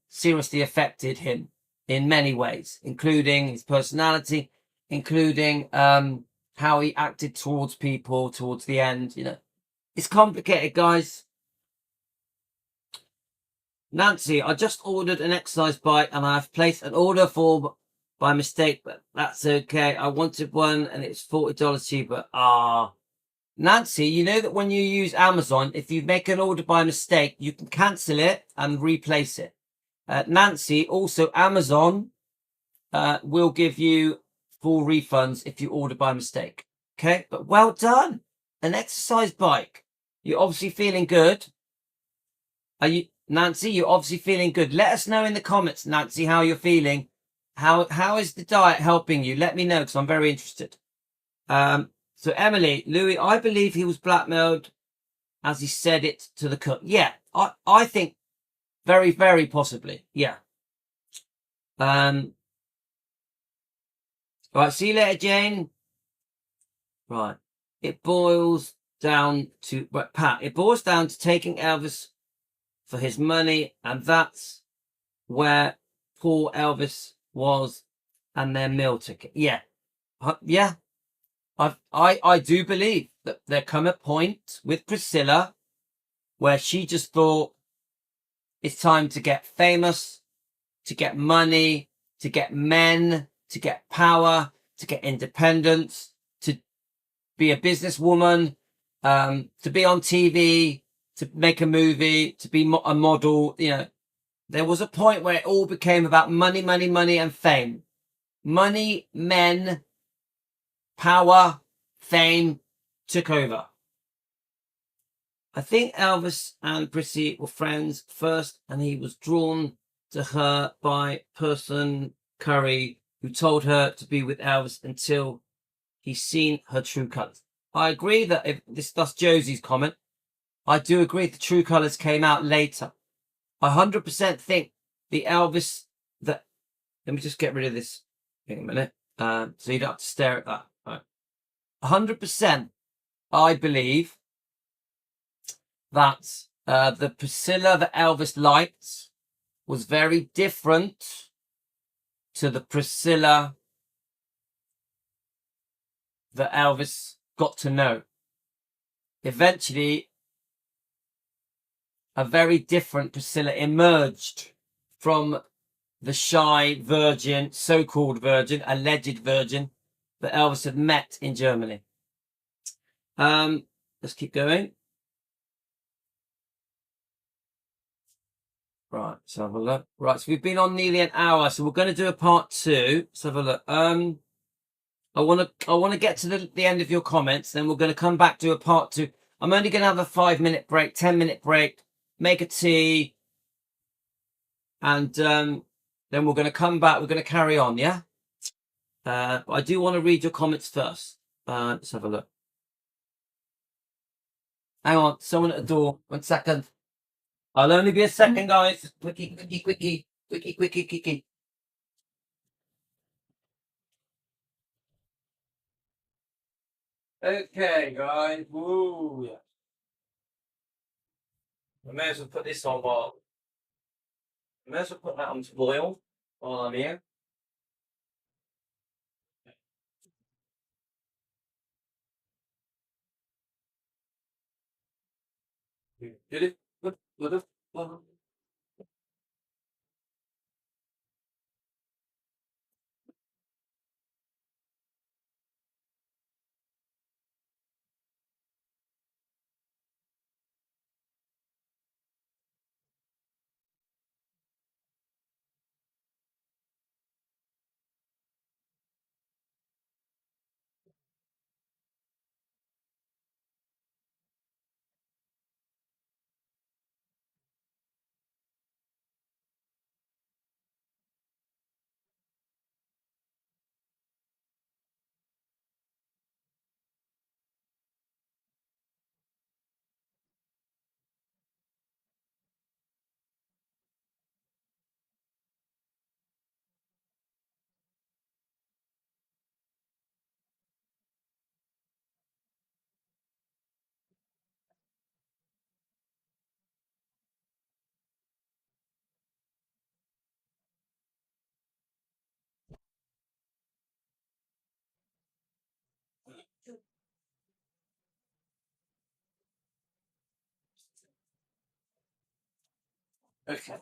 seriously affected him in many ways, including his personality, including, how he acted towards people towards the end. You know, it's complicated, guys. Nancy, I just ordered an exercise bike and I've placed an order for by mistake, but that's okay. I wanted one and it's $40 cheaper. Nancy, you know that when you use Amazon, if you make an order by mistake, you can cancel it and replace it. Nancy, also Amazon will give you full refunds if you order by mistake. Okay, but well done. An exercise bike. You're obviously feeling good. Are you, Nancy? You're obviously feeling good. Let us know in the comments, Nancy, how you're feeling. How is the diet helping you? Let me know because I'm very interested. So Emily, Louis, I believe he was blackmailed as he said it to the cook. Yeah, I think very, very possibly. Yeah. Right. See you later, Jane. Right. It boils down to, Pat, it boils down to taking Elvis for his money, and that's where poor Elvis was and their meal ticket. Yeah. Yeah. I do believe that there come a point with Priscilla where she just thought it's time to get famous, to get money, to get men, to get power, to get independence, to be a businesswoman, to be on TV, to make a movie, to be a model. You know, there was a point where it all became about money, money, money, and fame. Money, men, power, fame took over. I think Elvis and Prissy were friends first, and he was drawn to her by person Curry, who told her to be with Elvis until he's seen her true colours. I agree that that's Josie's comment. I do agree the true colours came out later. I 100% think the Elvis that, let me just get rid of this in a minute, so you don't have to stare at that. Right. 100% I believe that the Priscilla that Elvis liked was very different to the Priscilla that Elvis got to know. Eventually, a very different Priscilla emerged from the shy virgin, so-called virgin, alleged virgin that Elvis had met in Germany. Let's keep going. Right, let's have a look. Right, so we've been on nearly an hour, so we're going to do a part 2. Let's have a look. I want to get to the end of your comments, then we're going to come back to a part 2. I'm only going to have a 5-minute break, 10-minute break, make a tea, and then we're going to come back. We're going to carry on, yeah? But I do want to read your comments first. Let's have a look. Hang on, someone at the door. 1 second. I'll only be a second, guys. Quickie. Okay, guys. Woo. I may as well put this on while. I may as well put that on to boil while I'm here. Did it? Okay.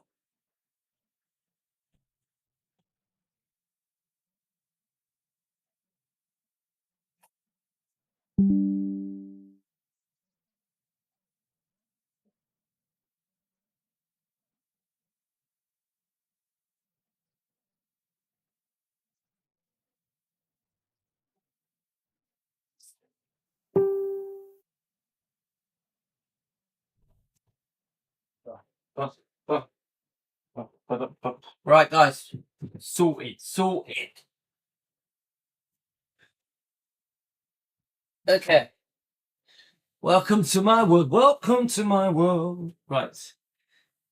Right, guys. Sorted. Okay. Welcome to my world. Right.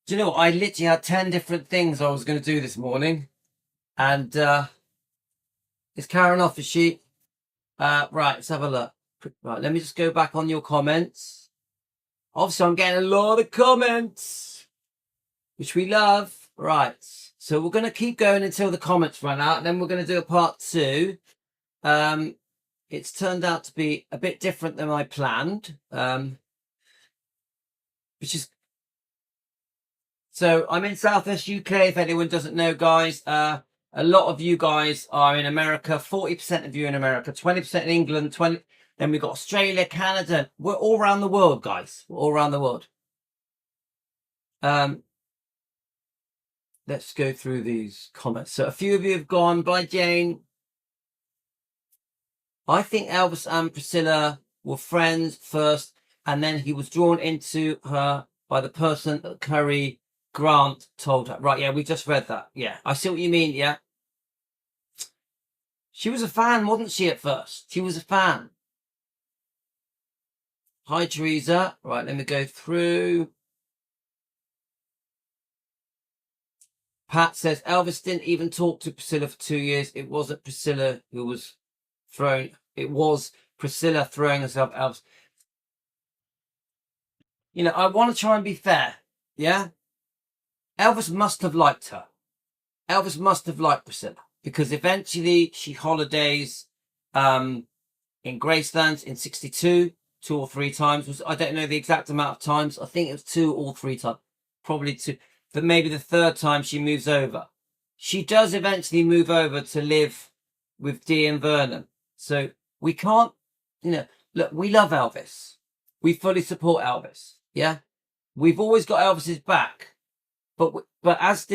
Do you know what? I literally had 10 different things I was going to do this morning. And is Karen off, is she? Right, let's have a look. Right, let me just go back on your comments. Obviously, I'm getting a lot of comments, which we love. Right. So we're going to keep going until the comments run out. And then we're going to do a part 2. It's turned out to be a bit different than I planned. Which is... So I'm in Southwest UK, if anyone doesn't know, guys. A lot of you guys are in America. 40% of you in America, 20% in England, 20. Then we've got Australia, Canada. We're all around the world, guys. We're all around the world. Let's go through these comments. So a few of you have gone. Bye, Jane. I think Elvis and Priscilla were friends first, and then he was drawn into her by the person that Cary Grant told her. Right, yeah, we just read that. Yeah, I see what you mean, yeah. She was a fan, wasn't she, at first? She was a fan. Hi, Teresa. Right, let me go through. Pat says, Elvis didn't even talk to Priscilla for 2 years. It wasn't Priscilla who was throwing... It was Priscilla throwing herself at Elvis. You know, I want to try and be fair, yeah? Elvis must have liked her. Elvis must have liked Priscilla, because eventually she holidays in Graceland in 62, 2 or 3 times. I don't know the exact amount of times. I think it was 2 or 3 times. Probably 2. But maybe the 3rd time she moves over. She does eventually move over to live with Dee and Vernon. So we can't, you know, look, we love Elvis. We fully support Elvis. Yeah. We've always got Elvis's back. But as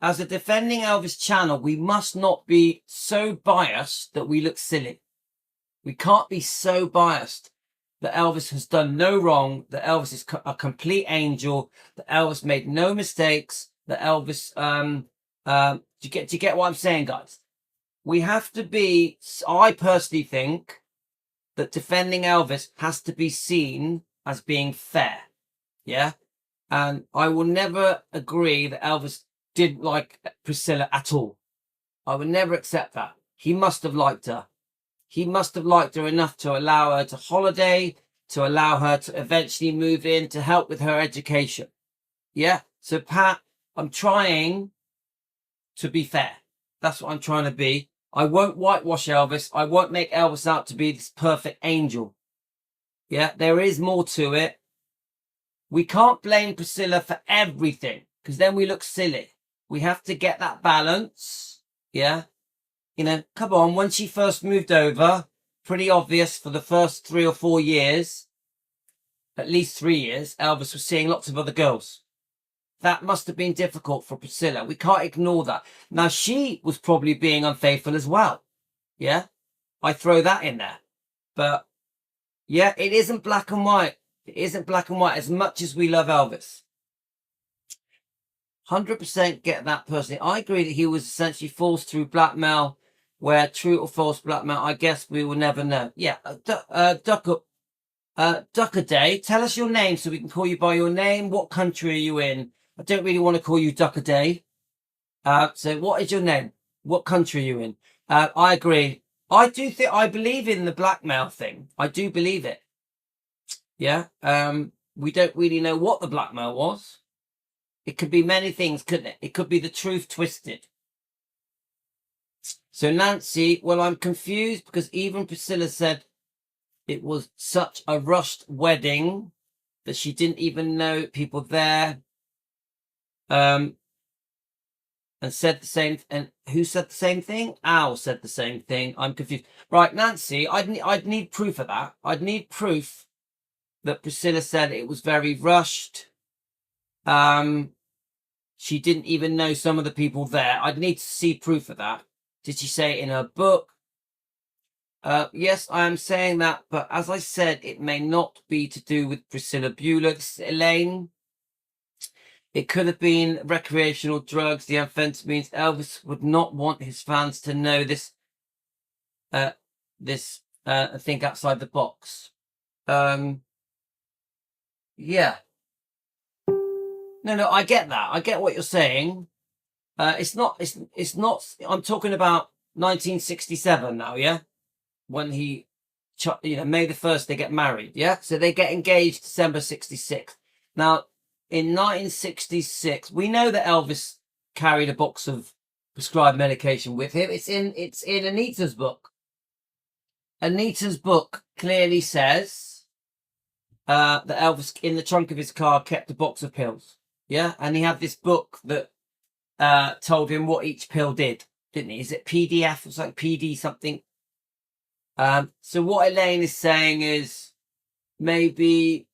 a defending Elvis channel, we must not be so biased that we look silly. We can't be so biased that Elvis has done no wrong, that Elvis is a complete angel, that Elvis made no mistakes, that Elvis, do you get what I'm saying, guys? We have to be, I personally think that defending Elvis has to be seen as being fair. Yeah? And I will never agree that Elvis didn't like Priscilla at all. I would never accept that. He must have liked her. He must have liked her enough to allow her to holiday, to allow her to eventually move in, to help with her education. Yeah? So, Pat, I'm trying to be fair. That's what I'm trying to be. I won't whitewash Elvis. I won't make Elvis out to be this perfect angel. Yeah? There is more to it. We can't blame Priscilla for everything, because then we look silly. We have to get that balance. Yeah? You know, come on, when she first moved over, pretty obvious for the first 3 or 4 years, at least 3 years, Elvis was seeing lots of other girls. That must have been difficult for Priscilla. We can't ignore that. Now, she was probably being unfaithful as well. Yeah? I throw that in there. But, yeah, it isn't black and white. It isn't black and white as much as we love Elvis. 100% get that personally. I agree that he was essentially forced through blackmail, where true or false blackmail, I guess we will never know. Yeah, Duckaday, tell us your name so we can call you by your name. What country are you in? I don't really want to call you Duckaday. So what is your name? What country are you in? I agree. I believe in the blackmail thing. I do believe it. Yeah. We don't really know what the blackmail was. It could be many things, couldn't it? It could be the truth twisted. So Nancy, well, I'm confused because even Priscilla said it was such a rushed wedding that she didn't even know people there. And said the same. And who said the same thing? Al said the same thing. I'm confused. Right, Nancy, I'd need proof of that. I'd need proof that Priscilla said it was very rushed. She didn't even know some of the people there. I'd need to see proof of that. Did she say it in her book? Yes, I am saying that, but as I said, it may not be to do with Priscilla Bueller. This is Elaine. It could have been recreational drugs, the amphetamines. Elvis would not want his fans to know this. Think outside the box. Yeah. No, I get that. I get what you're saying. It's not, I'm talking about 1967 now, yeah? When he, May the 1st, they get married, yeah? So they get engaged December 66. Now, in 1966, we know that Elvis carried a box of prescribed medication with him. It's in Anita's book. Anita's book clearly says that Elvis, in the trunk of his car, kept a box of pills. Yeah, and he had this book that told him what each pill did, didn't he? Is it PDF or something? PD something? So what Elaine is saying is maybe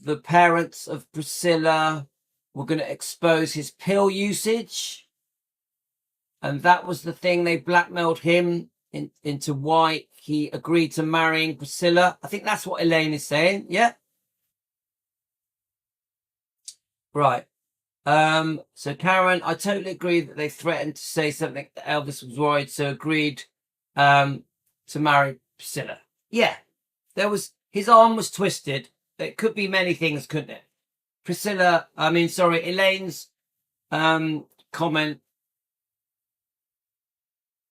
the parents of Priscilla were going to expose his pill usage, and that was the thing they blackmailed him into why he agreed to marrying Priscilla. I think that's what Elaine is saying. Yeah. Right. So Karen, I totally agree that they threatened to say something that Elvis was worried, so agreed to marry Priscilla. Yeah. His arm was twisted. It could be many things, couldn't it? Elaine's comment.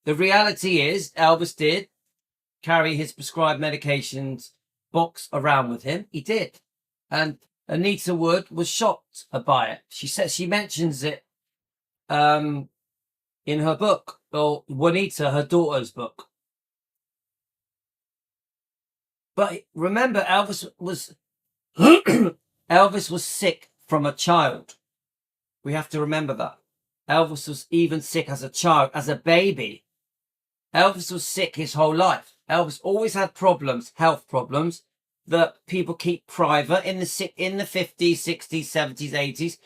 The reality is Elvis did carry his prescribed medications box around with him. He did. And Anita Wood was shocked by it. She mentions it in her book, or Juanita, her daughter's book. But remember, Elvis was sick from a child. We have to remember that. Elvis was even sick as a child, as a baby. Elvis was sick his whole life. Elvis always had problems, health problems, that people keep private in the 50s, 60s, 70s, 80s.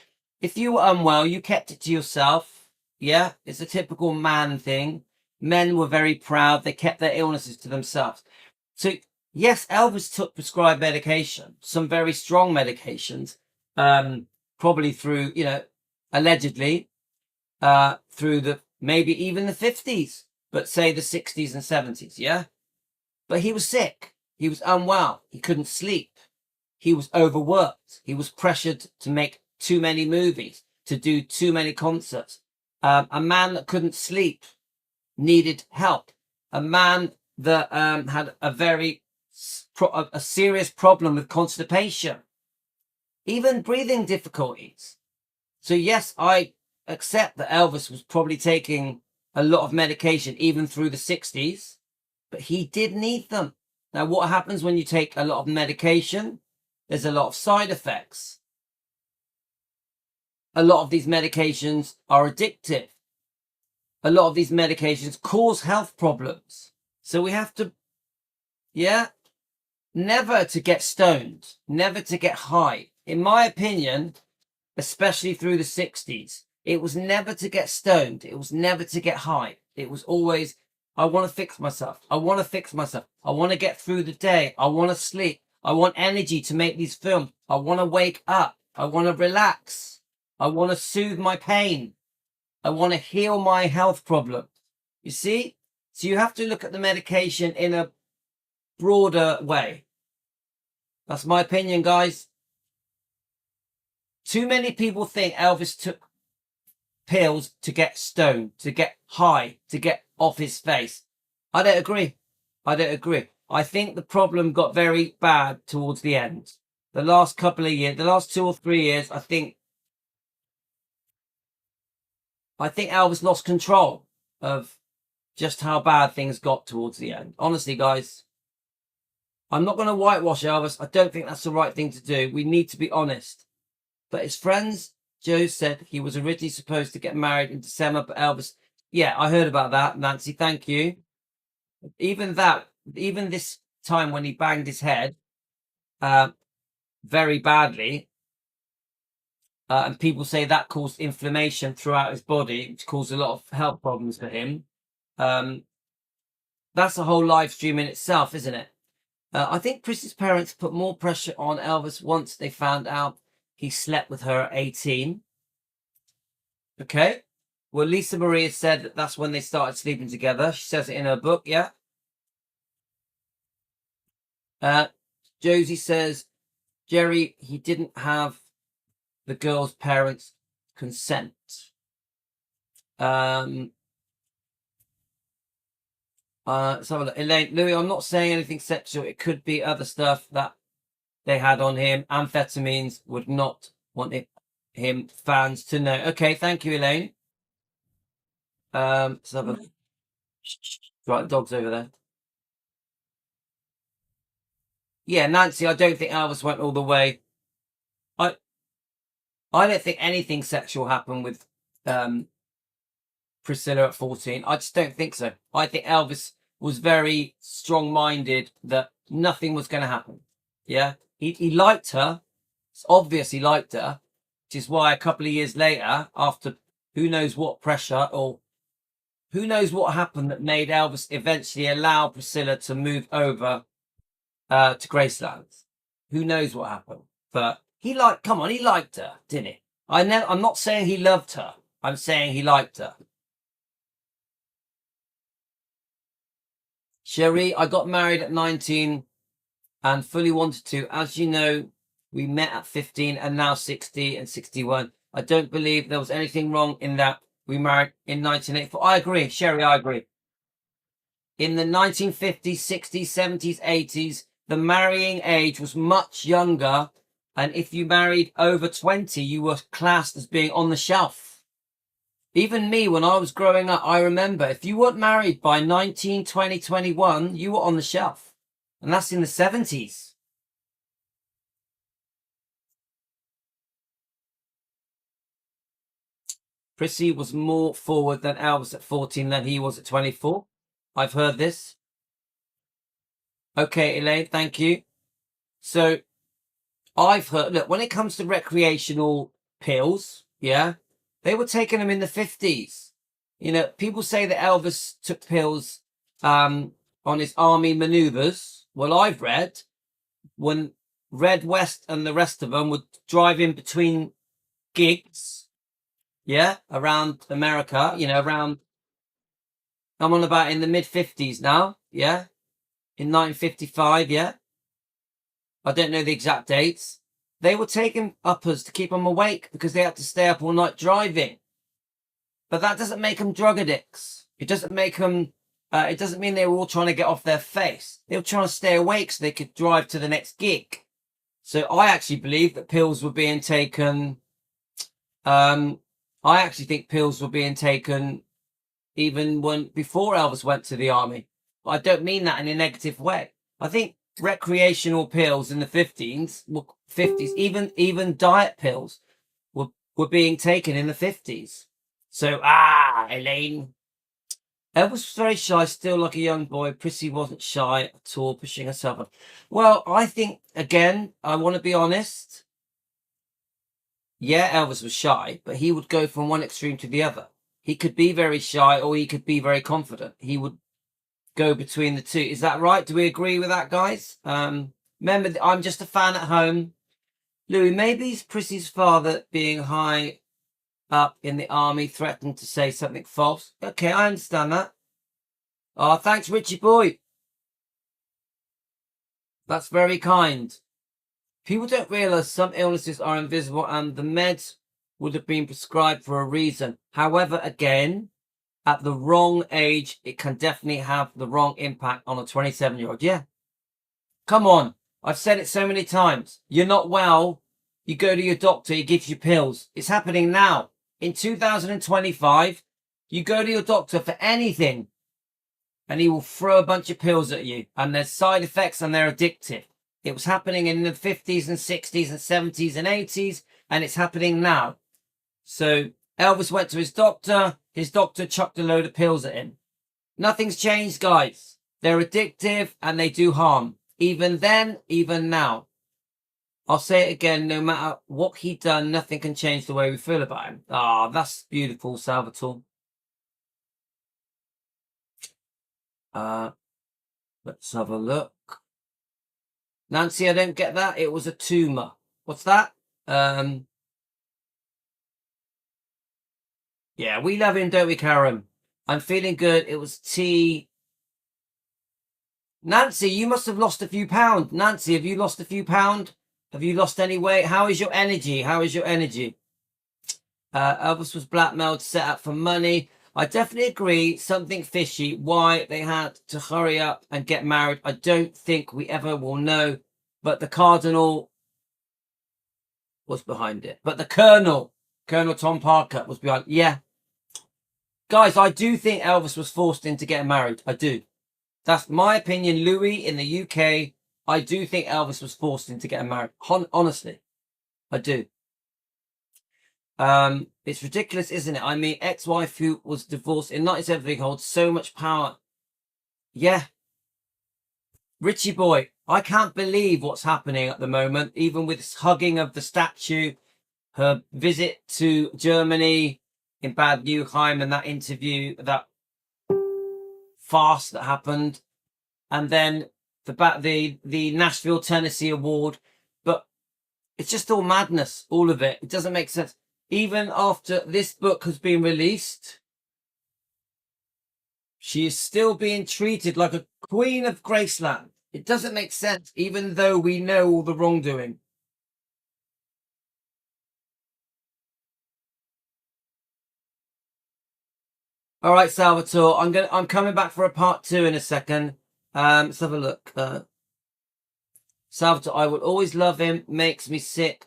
If you were unwell, you kept it to yourself. Yeah, it's a typical man thing. Men were very proud. They kept their illnesses to themselves. So, yes, Elvis took prescribed medication, some very strong medications, probably through, allegedly, through maybe even the 50s, but say the 60s and 70s, yeah? But he was sick. He was unwell. He couldn't sleep. he was overworked. He was pressured to make too many movies, to do too many concerts. A man that couldn't sleep, needed help. A man that had a serious problem with constipation, even breathing difficulties. So yes, I accept that Elvis was probably taking a lot of medication even through the 60s, but he did need them. Now, what happens when you take a lot of medication? There's a lot of side effects. A lot of these medications are addictive. A lot of these medications cause health problems. So we have to, never to get stoned, never to get high. In my opinion, especially through the 60s, it was never to get stoned. It was never to get high. It was always, I want to fix myself. I want to fix myself. I want to get through the day. I want to sleep. I want energy to make these films. I want to wake up. I want to relax. I want to soothe my pain. I want to heal my health problem. You see? So you have to look at the medication in a broader way. That's my opinion, guys. Too many people think Elvis took pills to get stoned, to get high, to get off his face. I don't agree. I don't agree. I think the problem got very bad towards the end. The last couple of years, the last 2 or 3 years, I think Elvis lost control of just how bad things got towards the end. Honestly, guys, I'm not going to whitewash Elvis. I don't think that's the right thing to do. We need to be honest. But his friends, Joe said he was originally supposed to get married in December, but Elvis, yeah, I heard about that, Nancy, thank you. Even this time when he banged his head very badly, and people say that caused inflammation throughout his body, which caused a lot of health problems for him. That's a whole live stream in itself, isn't it? I think Chris's parents put more pressure on Elvis once they found out he slept with her at 18. Okay. Well, Lisa Maria said that that's when they started sleeping together. She says it in her book, yeah. Josie says, Jerry, he didn't have the girl's parents' consent. Let's have a look. Elaine, Louis, I'm not saying anything sexual. It could be other stuff that they had on him. Amphetamines would not want him fans to know. Okay, thank you, Elaine. Let's have a right, the dog's over there. Yeah, Nancy, I don't think Elvis went all the way. I don't think anything sexual happened with Priscilla at 14. I just don't think so. I think Elvis was very strong-minded that nothing was going to happen. Yeah, he liked her. It's obvious he liked her, which is why a couple of years later, after who knows what pressure or who knows what happened that made Elvis eventually allow Priscilla to move over to Graceland. Who knows what happened? But he liked her, didn't he? I'm not saying he loved her. I'm saying he liked her. Cherie, I got married at 19 and fully wanted to. As you know, we met at 15 and now 60 and 61. I don't believe there was anything wrong in that we married in 1984. I agree, Cherie, I agree. In the 1950s, 60s, 70s, 80s, the marrying age was much younger. And if you married over 20, you were classed as being on the shelf. Even me, when I was growing up, I remember if you weren't married by 19, 20, 21, you were on the shelf. And that's in the 70s. Prissy was more forward than Elvis at 14 than he was at 24. I've heard this. Okay, Elaine, thank you. So I've heard, look, when it comes to recreational pills, yeah, they were taking them in the 50s. You know, people say that Elvis took pills on his army maneuvers. Well, I've read when Red West and the rest of them would drive in between gigs, yeah, around America, you know, around, I'm on about in the mid 50s now, yeah, in 1955, yeah. I don't know the exact dates. They were taking uppers to keep them awake because they had to stay up all night driving. But that doesn't make them drug addicts. It doesn't make them. It doesn't mean they were all trying to get off their face. They were trying to stay awake so they could drive to the next gig. So I actually believe that pills were being taken. I actually think pills were being taken even before Elvis went to the army. But I don't mean that in a negative way. I think recreational pills in the 50s, even diet pills were being taken in the 50s. So, Elaine. Elvis was very shy, still like a young boy. Prissy wasn't shy at all, pushing herself on. Well, I think, again, I want to be honest. Yeah, Elvis was shy, but he would go from one extreme to the other. He could be very shy or he could be very confident. He would go between the two. Is that right? Do we agree with that, guys? Remember, I'm just a fan at home. Louis, maybe it's Prissy's father being high up in the army threatened to say something false. Okay, I understand that. Oh, thanks, Richie boy. That's very kind. People don't realise some illnesses are invisible and the meds would have been prescribed for a reason. However, again, at the wrong age, it can definitely have the wrong impact on a 27-year-old. Yeah. Come on. I've said it so many times. You're not well. You go to your doctor. He gives you pills. It's happening now. In 2025, you go to your doctor for anything and he will throw a bunch of pills at you. And there's side effects and they're addictive. It was happening in the 50s and 60s and 70s and 80s. And it's happening now. So Elvis went to his doctor chucked a load of pills at him. Nothing's changed, guys. They're addictive and they do harm. Even then, even now. I'll say it again, no matter what he'd done, nothing can change the way we feel about him. Ah, that's beautiful, Salvatore. Let's have a look. Nancy, I don't get that. It was a tumor. What's that? Yeah, we love him, don't we, Karen? I'm feeling good. It was tea. Nancy, you must have lost a few pounds. Nancy, have you lost a few pounds? Have you lost any weight? How is your energy? How is your energy? Elvis was blackmailed, set up for money. I definitely agree. Something fishy. Why they had to hurry up and get married, I don't think we ever will know. But the Cardinal was behind it. But the Colonel Tom Parker was behind. Yeah. Guys, I do think Elvis was forced into getting married. I do. That's my opinion. Louis, in the UK, I do think Elvis was forced into getting married. Honestly, I do. It's ridiculous, isn't it? I mean, ex-wife who was divorced in 1973 holds so much power. Yeah. Richie boy, I can't believe what's happening at the moment, even with this hugging of the statue, her visit to Germany in Bad Nauheim and that interview, that farce that happened, and then the Nashville, Tennessee award. But it's just all madness, all of it. It doesn't make sense. Even after this book has been released, she is still being treated like a queen of Graceland. It doesn't make sense, even though we know all the wrongdoing. All right, Salvatore, I'm coming back for a part 2 in a second. Let's have a look. Salvatore, I will always love him. Makes me sick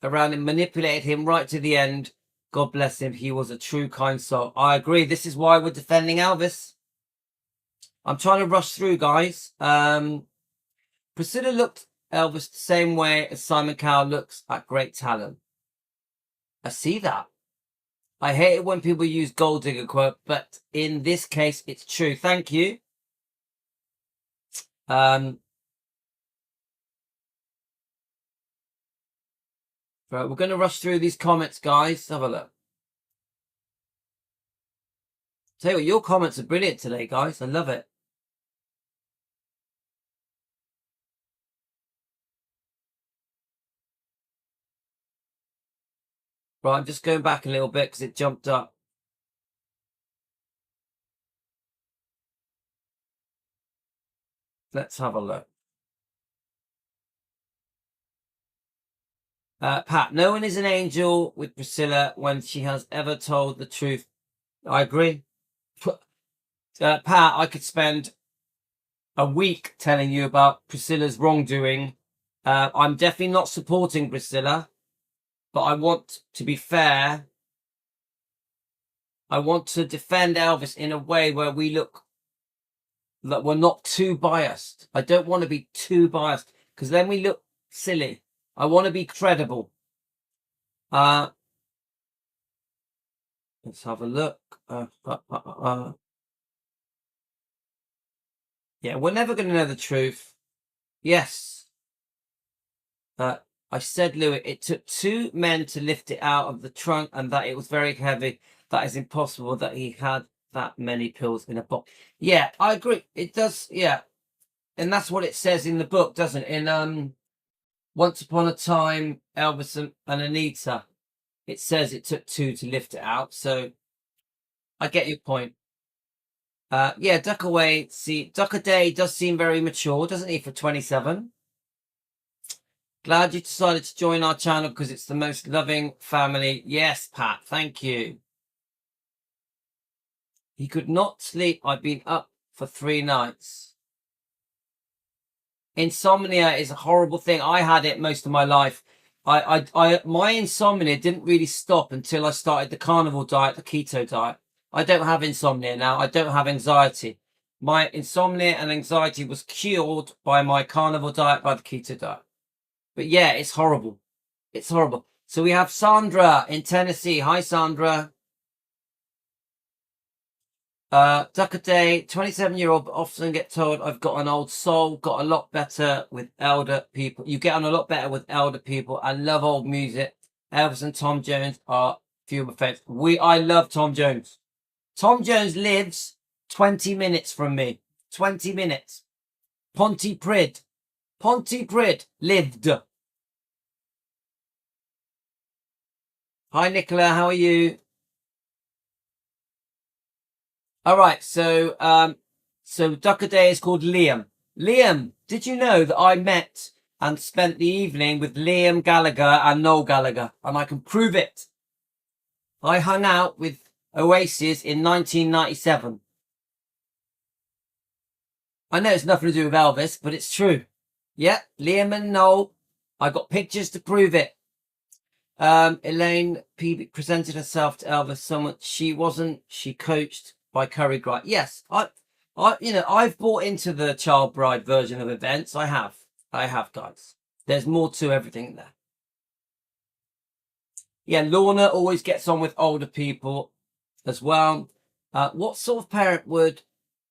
around him. Manipulated him right to the end. God bless him. He was a true kind soul. I agree. This is why we're defending Elvis. I'm trying to rush through, guys. Priscilla looked Elvis the same way as Simon Cowell looks at great talent. I see that. I hate it when people use gold digger quote, but in this case, it's true. Thank you. Right, we're going to rush through these comments, guys. Let's have a look. Tell you what, your comments are brilliant today, guys. I love it. Right, I'm just going back a little bit because it jumped up. Let's have a look. Pat, no one is an angel with Priscilla when she has ever told the truth. I agree. Pat, I could spend a week telling you about Priscilla's wrongdoing. I'm definitely not supporting Priscilla, but I want to be fair. I want to defend Elvis in a way where we look that we're not too biased. I don't want to be too biased because then we look silly. I want to be credible. Let's have a look. Yeah, we're never going to know the truth. Yes. I said, Louis, it took 2 men to lift it out of the trunk and that it was very heavy. That is impossible that he had that many pills in a box. Yeah, I agree. It does. Yeah. And that's what it says in the book, doesn't it? In Once Upon a Time, Elvis and Anita, it says it took 2 to lift it out. So I get your point. Yeah, Duck Away. See, Duck a Day does seem very mature, doesn't he, for 27? Glad you decided to join our channel because it's the most loving family. Yes, Pat, thank you. He could not sleep. I've been up for 3 nights. Insomnia is a horrible thing. I had it most of my life. My insomnia didn't really stop until I started the carnivore diet, the keto diet. I don't have insomnia now. I don't have anxiety. My insomnia and anxiety was cured by my carnivore diet, by the keto diet. But yeah, it's horrible. It's horrible. So we have Sandra in Tennessee. Hi, Sandra. Duck a Day, 27-year-old often get told I've got an old soul, got a lot better with elder people. You get on a lot better with elder people. I love old music. Elvis and Tom Jones are few of my favorites. I love Tom Jones. Tom Jones lives 20 minutes from me. 20 minutes. Pontypridd lived. Hi, Nicola. How are you? All right. So Duck a Day is called Liam. Liam, did you know that I met and spent the evening with Liam Gallagher and Noel Gallagher? And I can prove it. I hung out with Oasis in 1997. I know it's nothing to do with Elvis, but it's true. Yeah, Liam and Noel. I got pictures to prove it. Elaine presented herself to Elvis somewhat. She wasn't. She coached by Curry Grant. Yes, I've bought into the child bride version of events. I have, guys. There's more to everything there. Yeah, Lorna always gets on with older people as well. What sort of parent would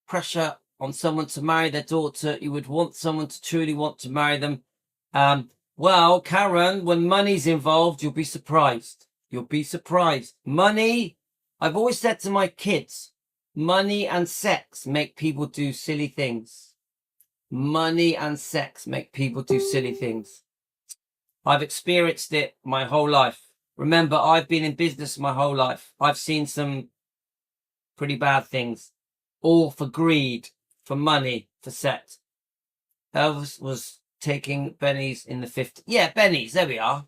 pressure on someone to marry their daughter? You would want someone to truly want to marry them. Well, Karen, when money's involved, you'll be surprised. You'll be surprised. Money, I've always said to my kids, money and sex make people do silly things. Money and sex make people do silly things. I've experienced it my whole life. Remember, I've been in business my whole life. I've seen some pretty bad things. All for greed, for money, for sex. Elvis was taking bennies in the 50s. Yeah, bennies, there we are.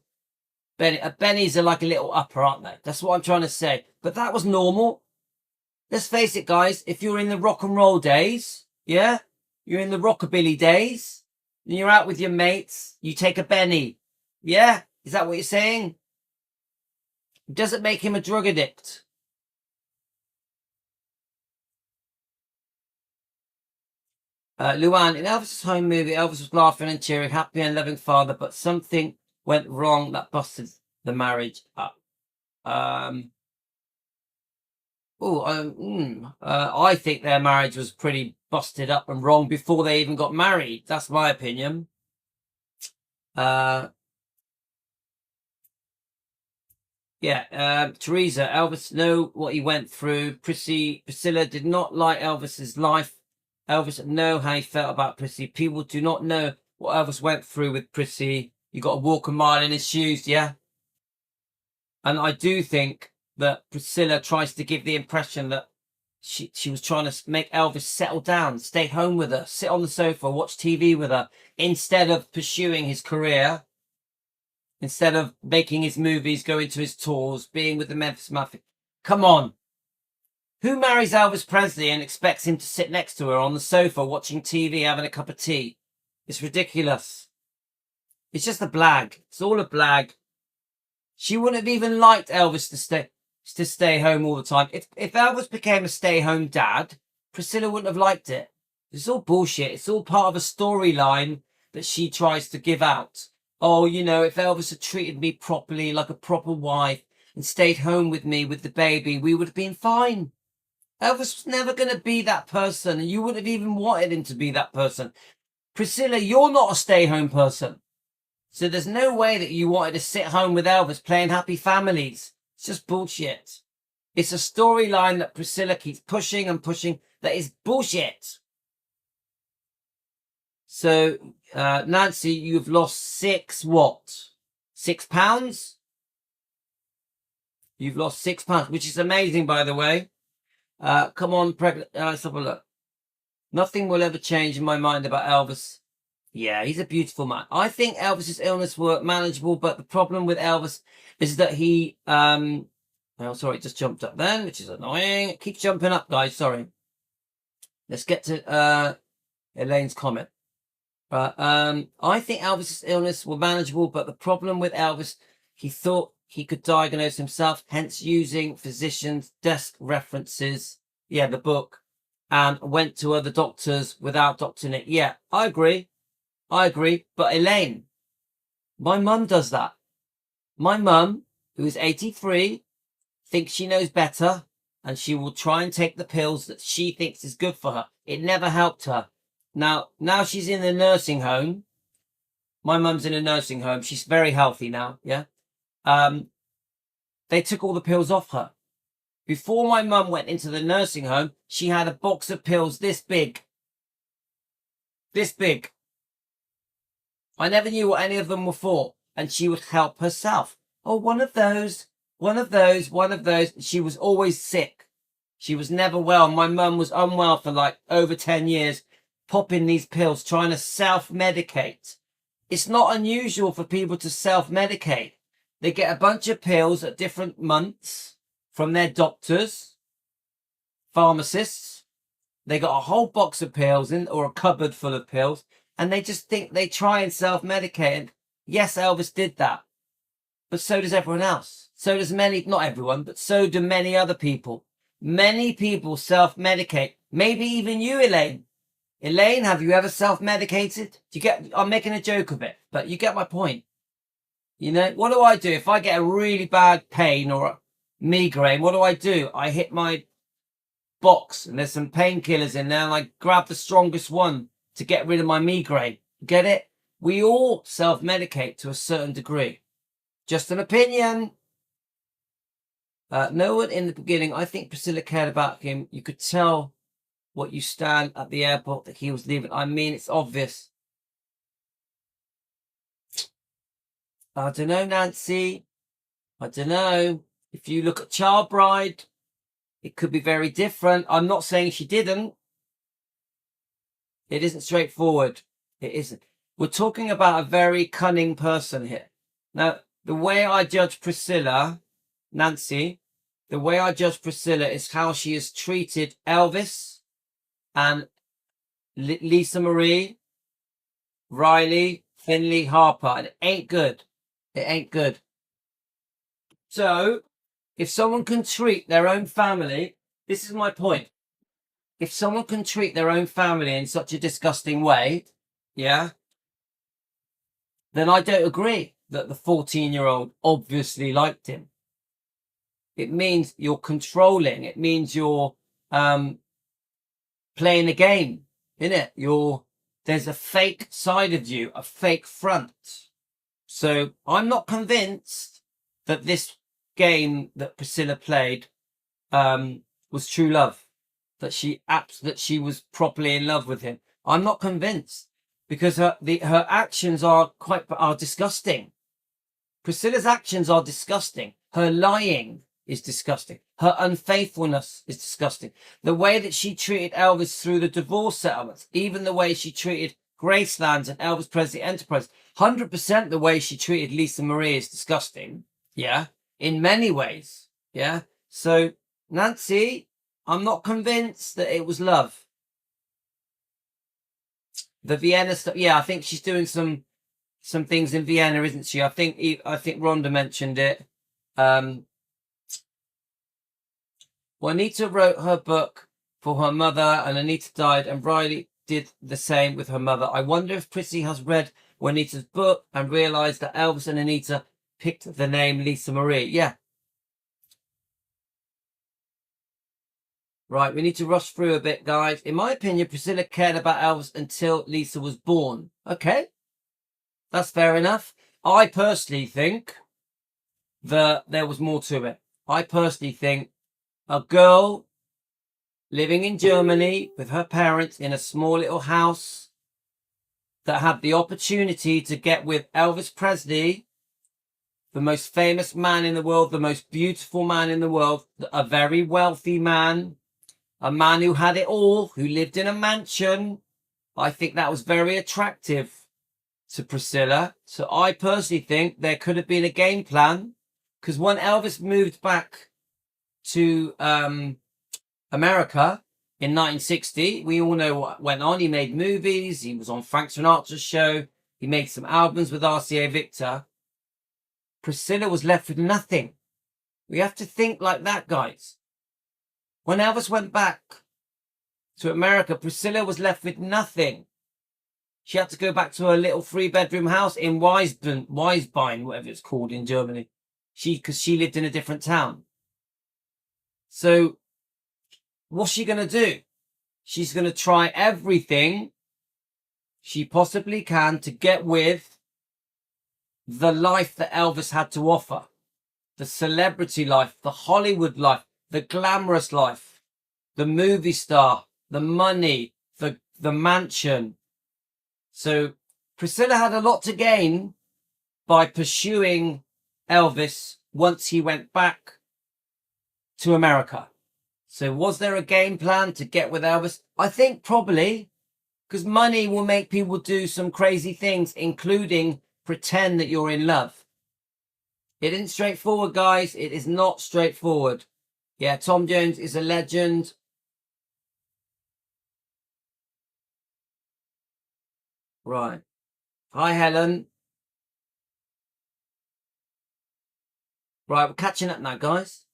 Bennies are like a little upper, aren't they? That's what I'm trying to say. But that was normal. Let's face it, guys. If you're in the rock and roll days, yeah? You're in the rockabilly days, and you're out with your mates, you take a benny. Yeah? Is that what you're saying? Does it make him a drug addict? Luann, in Elvis's home movie, Elvis was laughing and cheering, happy and loving father, but something went wrong that busted the marriage up. I think their marriage was pretty busted up and wrong before they even got married. That's my opinion. Teresa, Elvis know what he went through. Priscilla did not like Elvis's life. Elvis know how he felt about Prissy. People do not know what Elvis went through with Prissy. You got to walk a mile in his shoes, yeah? And I do think that Priscilla tries to give the impression that she was trying to make Elvis settle down, stay home with her, sit on the sofa, watch TV with her, instead of pursuing his career. instead of making his movies, going to his tours, being with the Memphis Mafia. Come on. Who marries Elvis Presley and expects him to sit next to her on the sofa watching TV, having a cup of tea? It's ridiculous. It's just a blag. It's all a blag. She wouldn't have even liked Elvis to stay home all the time. If Elvis became a stay-home dad, Priscilla wouldn't have liked it. It's all bullshit. It's all part of a storyline that she tries to give out. Oh, you know, if Elvis had treated me properly, like a proper wife, and stayed home with me with the baby, we would have been fine. Elvis was never going to be that person, and you wouldn't have even wanted him to be that person. Priscilla, you're not a stay-home person. So there's no way that you wanted to sit home with Elvis playing Happy Families. It's just bullshit. It's a storyline that Priscilla keeps pushing and pushing that is bullshit. So, Nancy, you've lost 6 what? 6 pounds? You've lost 6 pounds, which is amazing, by the way. Come on, let's have a look. Nothing will ever change in my mind about Elvis. Yeah, he's a beautiful man. I think Elvis's illness were manageable, but the problem with Elvis is that he, oh, sorry, it just jumped up then, which is annoying. It keeps jumping up, guys, sorry. Let's get to, Elaine's comment. I think Elvis's illness were manageable, but the problem with Elvis, he thought he could diagnose himself, hence using physicians' desk references, yeah, the book, and went to other doctors without doctoring it. Yeah, I agree. But Elaine, my mum does that. My mum, who is 83, thinks she knows better, and she will try and take the pills that she thinks is good for her. It never helped her. Now she's in the nursing home. My mum's in a nursing home. She's very healthy now, yeah? They took all the pills off her. Before my mum went into the nursing home, she had a box of pills this big. This big. I never knew what any of them were for, and she would help herself. Oh, one of those. She was always sick. She was never well. My mum was unwell for like over 10 years, popping these pills, trying to self-medicate. It's not unusual for people to self-medicate. They get a bunch of pills at different months from their doctors, pharmacists. They got a whole box of pills or a cupboard full of pills, and they just think they try and self-medicate. And yes, Elvis did that, but so does everyone else. So does many, not everyone, but so do many other people. Many people self-medicate. Maybe even you, Elaine. Elaine, have you ever self-medicated? I'm making a joke of it, but you get my point. You know, what do? If I get a really bad pain or a migraine, what do? I hit my box and there's some painkillers in there and I grab the strongest one to get rid of my migraine. Get it? We all self-medicate to a certain degree. Just an opinion. No one in the beginning. I think Priscilla cared about him. You could tell what you stand at the airport that he was leaving. I mean, it's obvious. I don't know, Nancy. I don't know. If you look at Child Bride, it could be very different. I'm not saying she didn't. It isn't straightforward. It isn't. We're talking about a very cunning person here. Now, the way I judge Priscilla, Nancy, the way I judge Priscilla is how she has treated Elvis and Lisa Marie, Riley, Finley, Harper. And it ain't good. It ain't good. So, if someone can treat their own family, this is my point. If someone can treat their own family in such a disgusting way, yeah, then I don't agree that the 14-year-old obviously liked him. It means you're controlling. It means you're playing a game, innit? There's a fake side of you, a fake front. So I'm not convinced that this game that Priscilla played was true love, that she was properly in love with him. I'm not convinced because her actions are disgusting. Priscilla's actions are disgusting. Her lying is disgusting. Her unfaithfulness is disgusting. The way that she treated Elvis through the divorce settlements, even the way she treated Graceland's and Elvis Presley Enterprise. 100% the way she treated Lisa Marie is disgusting. Yeah. In many ways. Yeah. So, Nancy, I'm not convinced that it was love. The Vienna stuff. Yeah, I think she's doing some things in Vienna, isn't she? I think Rhonda mentioned it. Juanita wrote her book for her mother, and Anita died, and Riley did the same with her mother. I wonder if Prissy has read Juanita's book and realised that Elvis and Anita picked the name Lisa Marie. Yeah. Right, we need to rush through a bit, guys. In my opinion, Priscilla cared about Elvis until Lisa was born. Okay. That's fair enough. I personally think that there was more to it. I personally think a girl living in Germany with her parents in a small little house that had the opportunity to get with Elvis Presley, the most famous man in the world, the most beautiful man in the world, a very wealthy man, a man who had it all, who lived in a mansion. I think that was very attractive to Priscilla. So I personally think there could have been a game plan, because when Elvis moved back to America in 1960, we all know what went on. He made movies. He was on Frank Sinatra's show. He made some albums with RCA Victor. Priscilla was left with nothing. We have to think like that, guys. When Elvis went back to America, Priscilla was left with nothing. She had to go back to her little 3-bedroom house in Weisbein, whatever it's called in Germany. Because she lived in a different town. So what's she going to do? She's going to try everything she possibly can to get with the life that Elvis had to offer. The celebrity life, the Hollywood life, the glamorous life, the movie star, the money, the mansion. So Priscilla had a lot to gain by pursuing Elvis once he went back to America. So was there a game plan to get with Elvis? I think probably, because money will make people do some crazy things, including pretend that you're in love. It isn't straightforward, guys. It is not straightforward. Yeah, Tom Jones is a legend. Right. Hi, Helen. Right, we're catching up now, guys.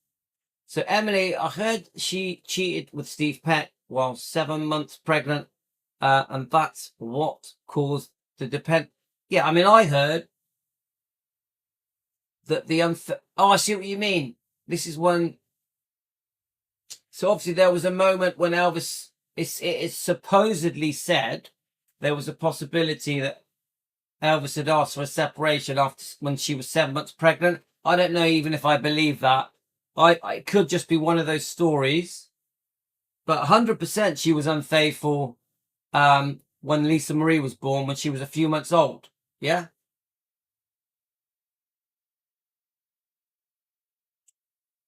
So Emily, I heard she cheated with Steve Peck while 7 months pregnant, and that's what caused the depend. Yeah, I mean, I heard that the oh, I see what you mean. This is when. So obviously there was a moment when Elvis, it is supposedly said there was a possibility that Elvis had asked for a separation after when she was 7 months pregnant. I don't know even if I believe that. It could just be one of those stories, but 100% she was unfaithful when Lisa Marie was born, when she was a few months old. Yeah.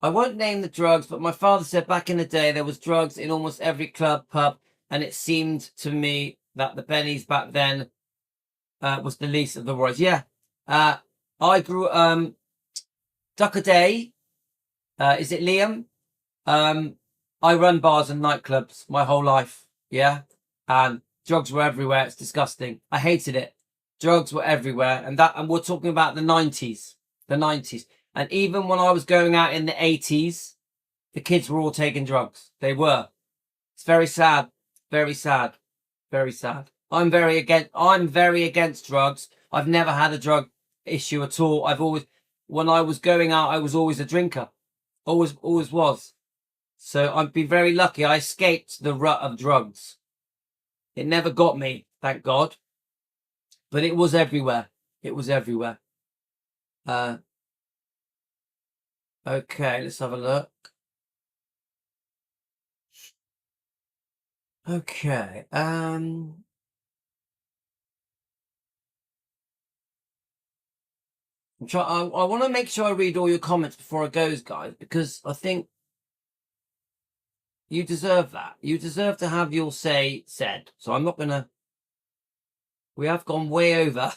I won't name the drugs, but my father said back in the day there was drugs in almost every club, pub, and it seemed to me that the Bennies back then was the least of the worries. Yeah. I grew Duck a Day. Is it Liam? I run bars and nightclubs my whole life. Yeah. And drugs were everywhere. It's disgusting. I hated it. Drugs were everywhere. And we're talking about the 90s. The 90s. And even when I was going out in the 80s, the kids were all taking drugs. They were. It's very sad. Very sad. Very sad. I'm very against drugs. I've never had a drug issue at all. When I was going out, I was always a drinker. Always was. So I've been very lucky. I escaped the rut of drugs. It never got me, thank God. But it was everywhere. It was everywhere. Okay, let's have a look. Okay, I want to make sure I read all your comments before I go, guys, because I think you deserve that. You deserve to have your say said. So I'm not gonna We have gone way over.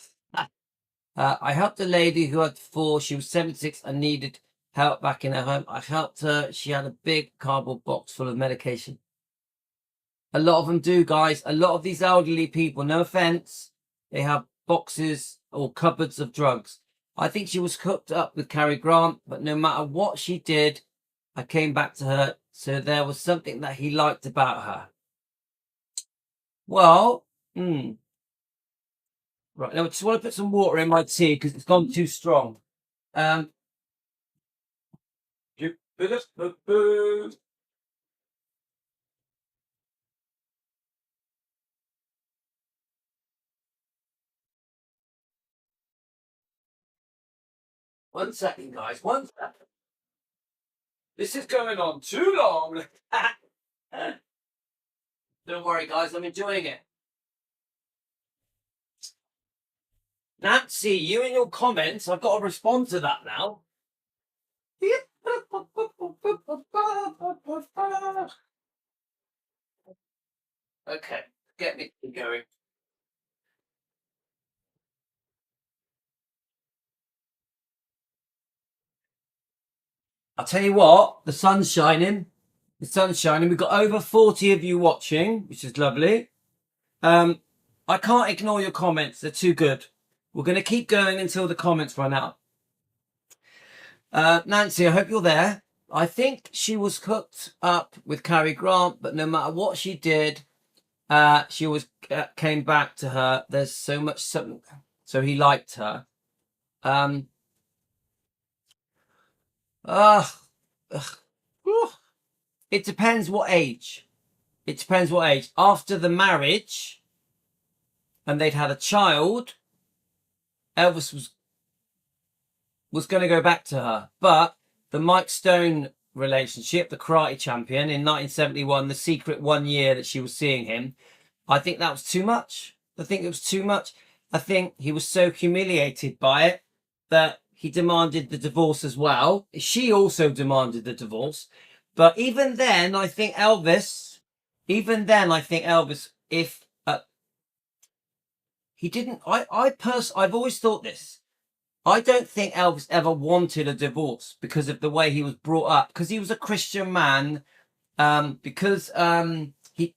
I helped a lady who had 4. She was 76 and needed help back in her home. I helped her. She had a big cardboard box full of medication. A lot of them do, guys. A lot of these elderly people, no offense, they have boxes or cupboards of drugs. I think she was hooked up with Cary Grant, but no matter what she did, I came back to her. So there was something that he liked about her. Well, right, now I just want to put some water in my tea because it's gone too strong. One second, guys. 1 second. This is going on too long. Don't worry, guys. I'm enjoying it. Nancy, you in your comments, I've got to respond to that now. Okay, get me going. I'll tell you what, the sun's shining. The sun's shining. We've got over 40 of you watching, which is lovely. I can't ignore your comments. They're too good. We're going to keep going until the comments run out. Nancy, I hope you're there. I think she was hooked up with Cary Grant, but no matter what she did, she always came back to her. There's so much something. So he liked her. It depends what age. It depends what age. After the marriage, and they'd had a child, Elvis was going to go back to her. But the Mike Stone relationship, the karate champion, in 1971, the secret 1 year that she was seeing him, I think that was too much. I think it was too much. I think he was so humiliated by it that he demanded the divorce as well. She also demanded the divorce. But even then, I think Elvis, if he didn't, I've always thought this. I don't think Elvis ever wanted a divorce because of the way he was brought up, because he was a Christian man, because he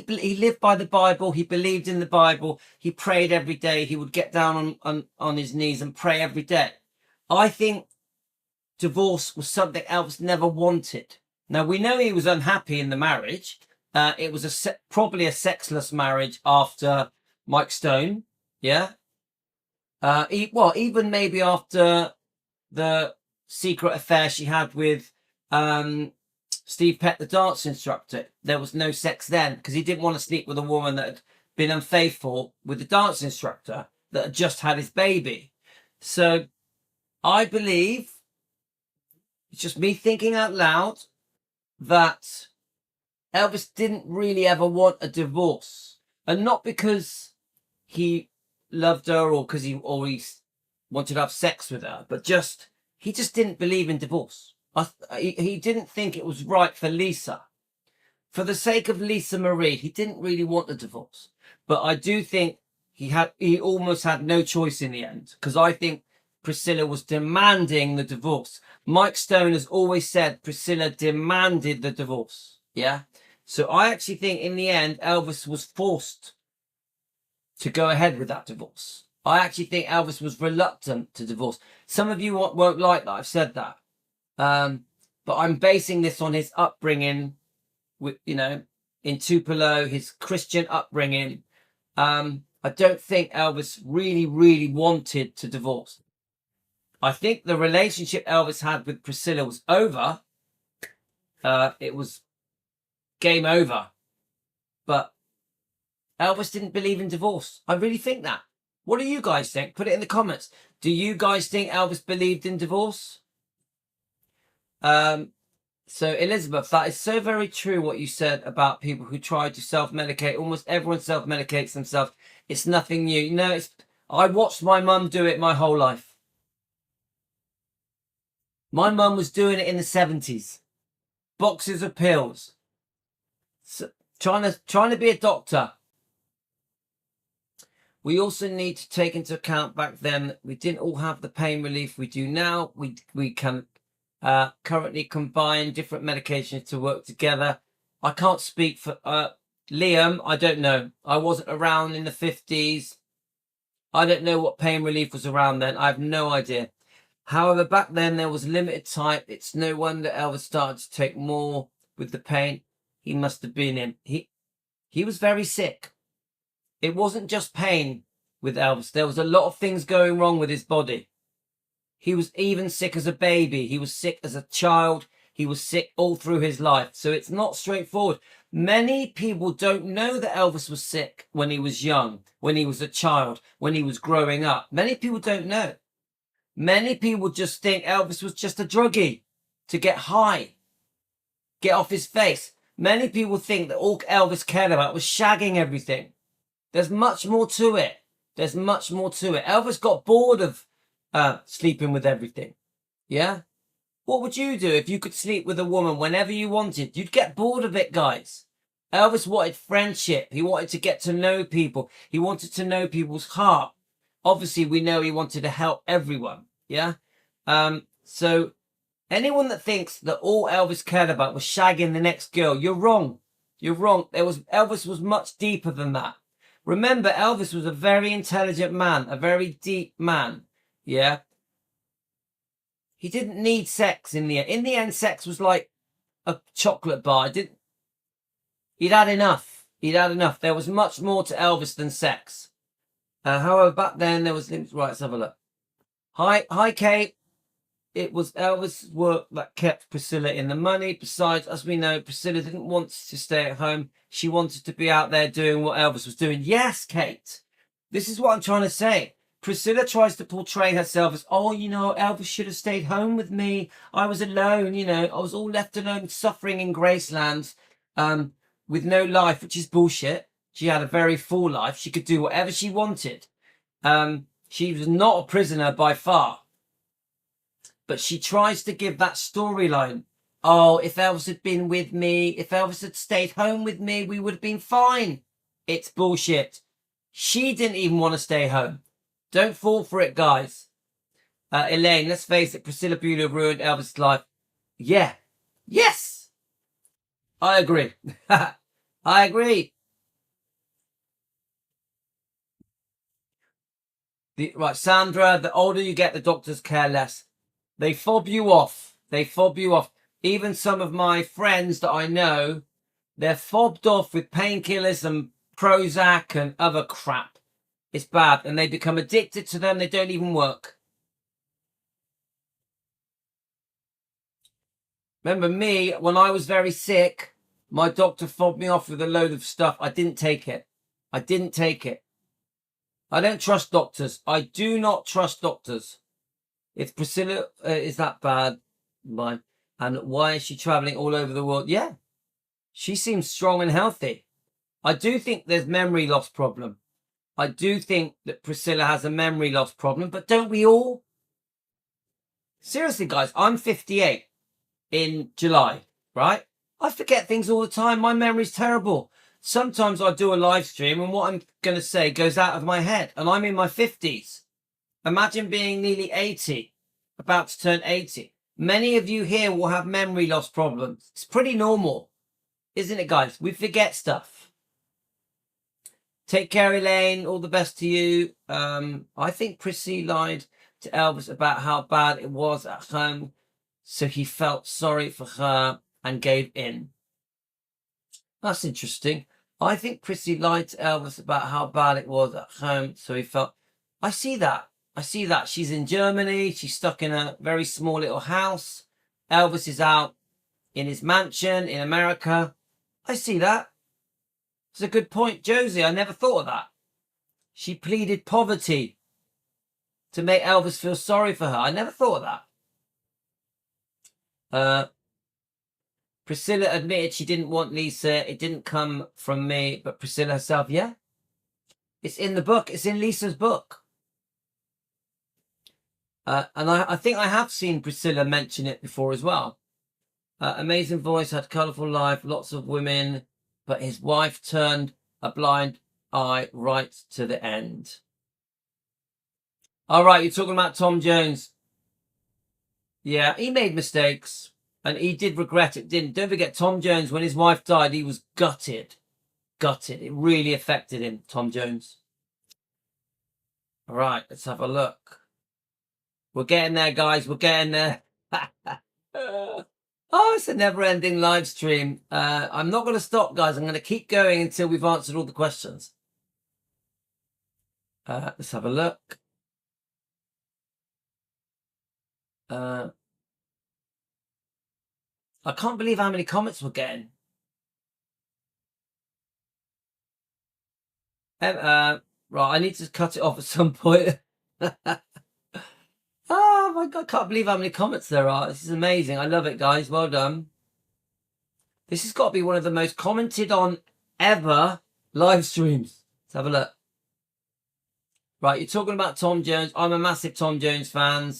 lived by the Bible, he believed in the Bible, he prayed every day, he would get down on his knees and pray every day. I think divorce was something Elvis never wanted. Now, we know he was unhappy in the marriage. It was probably a sexless marriage after Mike Stone, yeah? Even maybe after the secret affair she had with Steve Pett, the dance instructor. There was no sex then because he didn't want to sleep with a woman that had been unfaithful with the dance instructor that had just had his baby. So I believe, it's just me thinking out loud, that Elvis didn't really ever want a divorce. And not because he loved her or because he always wanted to have sex with her, but he just didn't believe in divorce. He didn't think it was right for Lisa. For the sake of Lisa Marie, he didn't really want a divorce. But I do think he almost had no choice in the end, because I think Priscilla was demanding the divorce. Mike Stone has always said Priscilla demanded the divorce. Yeah. So I actually think in the end, Elvis was forced to go ahead with that divorce. I actually think Elvis was reluctant to divorce. Some of you won't like that. I've said that. But I'm basing this on his upbringing with, in Tupelo, his Christian upbringing. I don't think Elvis really, really wanted to divorce. I think the relationship Elvis had with Priscilla was over. It was game over. But Elvis didn't believe in divorce. I really think that. What do you guys think? Put it in the comments. Do you guys think Elvis believed in divorce? So Elizabeth, that is so very true what you said about people who try to self-medicate. Almost everyone self-medicates themselves. It's nothing new. No, I watched my mum do it my whole life. My mum was doing it in the 70s. Boxes of pills. So, trying to be a doctor. We also need to take into account back then we didn't all have the pain relief we do now. We can currently combine different medications to work together. I can't speak for Liam. I don't know. I wasn't around in the 50s. I don't know what pain relief was around then. I have no idea. However, back then there was limited type. It's no wonder Elvis started to take more with the pain. He must have been in. He was very sick. It wasn't just pain with Elvis. There was a lot of things going wrong with his body. He was even sick as a baby. He was sick as a child. He was sick all through his life. So it's not straightforward. Many people don't know that Elvis was sick when he was young, when he was a child, when he was growing up. Many people don't know. Many people just think Elvis was just a druggie to get high, get off his face. Many people think that all Elvis cared about was shagging everything. There's much more to it. There's much more to it. Elvis got bored of sleeping with everything. Yeah? What would you do if you could sleep with a woman whenever you wanted? You'd get bored of it, guys. Elvis wanted friendship. He wanted to get to know people. He wanted to know people's heart. Obviously, we know he wanted to help everyone. Yeah? So anyone that thinks that all Elvis cared about was shagging the next girl, you're wrong. You're wrong. Elvis was much deeper than that. Remember, Elvis was a very intelligent man, a very deep man. Yeah? He didn't need sex in the end. In the end, sex was like a chocolate bar. He'd had enough. He'd had enough. There was much more to Elvis than sex. However, back then there was... Right, let's have a look. Hi, Kate. It was Elvis' work that kept Priscilla in the money. Besides, as we know, Priscilla didn't want to stay at home. She wanted to be out there doing what Elvis was doing. Yes, Kate. This is what I'm trying to say. Priscilla tries to portray herself as, oh, you know, Elvis should have stayed home with me. I was alone, you know. I was all left alone suffering in Graceland with no life, which is bullshit. She had a very full life. She could do whatever she wanted. She was not a prisoner by far. But she tries to give that storyline. Oh, if Elvis had been with me, if Elvis had stayed home with me, we would have been fine. It's bullshit. She didn't even want to stay home. Don't fall for it, guys. Elaine, let's face it, Priscilla Beaulieu ruined Elvis' life. Yeah. Yes! I agree. I agree. Right, Sandra, the older you get, the doctors care less. They fob you off. They fob you off. Even some of my friends that I know, they're fobbed off with painkillers and Prozac and other crap. It's bad. And they become addicted to them. They don't even work. Remember me, when I was very sick, my doctor fobbed me off with a load of stuff. I didn't take it. I didn't take it. I don't trust doctors. I do not trust doctors. If Priscilla is that bad, why? And why is she traveling all over the world? Yeah, she seems strong and healthy. I do think there's memory loss problem. I do think that Priscilla has a memory loss problem, but don't we all? Seriously, guys, I'm 58 in July, right? I forget things all the time. My memory's terrible. Sometimes I do a live stream and what I'm going to say goes out of my head, and I'm in my 50s. Imagine being nearly 80, about to turn 80. Many of you here will have memory loss problems. It's pretty normal, isn't it, guys? We forget stuff. Take care, Elaine. All the best to you. I think Prissy lied to Elvis about how bad it was at home, so he felt sorry for her and gave in. That's interesting. I think Prissy lied to Elvis about how bad it was at home, so he felt... I see that. I see that. She's in Germany. She's stuck in a very small little house. Elvis is out in his mansion in America. I see that. It's a good point, Josie. I never thought of that. She pleaded poverty to make Elvis feel sorry for her. I never thought of that. Priscilla admitted she didn't want Lisa. It didn't come from me, but Priscilla herself, yeah. It's in the book. It's in Lisa's book. And I think I have seen Priscilla mention it before as well. Amazing voice, had colourful life, lots of women, but his wife turned a blind I right to the end. All right, you're talking about Tom Jones. Yeah, he made mistakes and he did regret it, didn't? Don't forget, Tom Jones, when his wife died, he was gutted. Gutted. It really affected him, Tom Jones. All right, let's have a look. We're getting there, guys. We're getting there. Oh, it's a never-ending live stream. I'm not going to stop, guys. I'm going to keep going until we've answered all the questions. Let's have a look. I can't believe how many comments we're getting. Right, I need to cut it off at some point. Oh my God, I can't believe how many comments there are. This is amazing. I love it, guys. Well done. This has got to be one of the most commented on ever live streams. Let's have a look. Right, you're talking about Tom Jones. I'm a massive Tom Jones fan.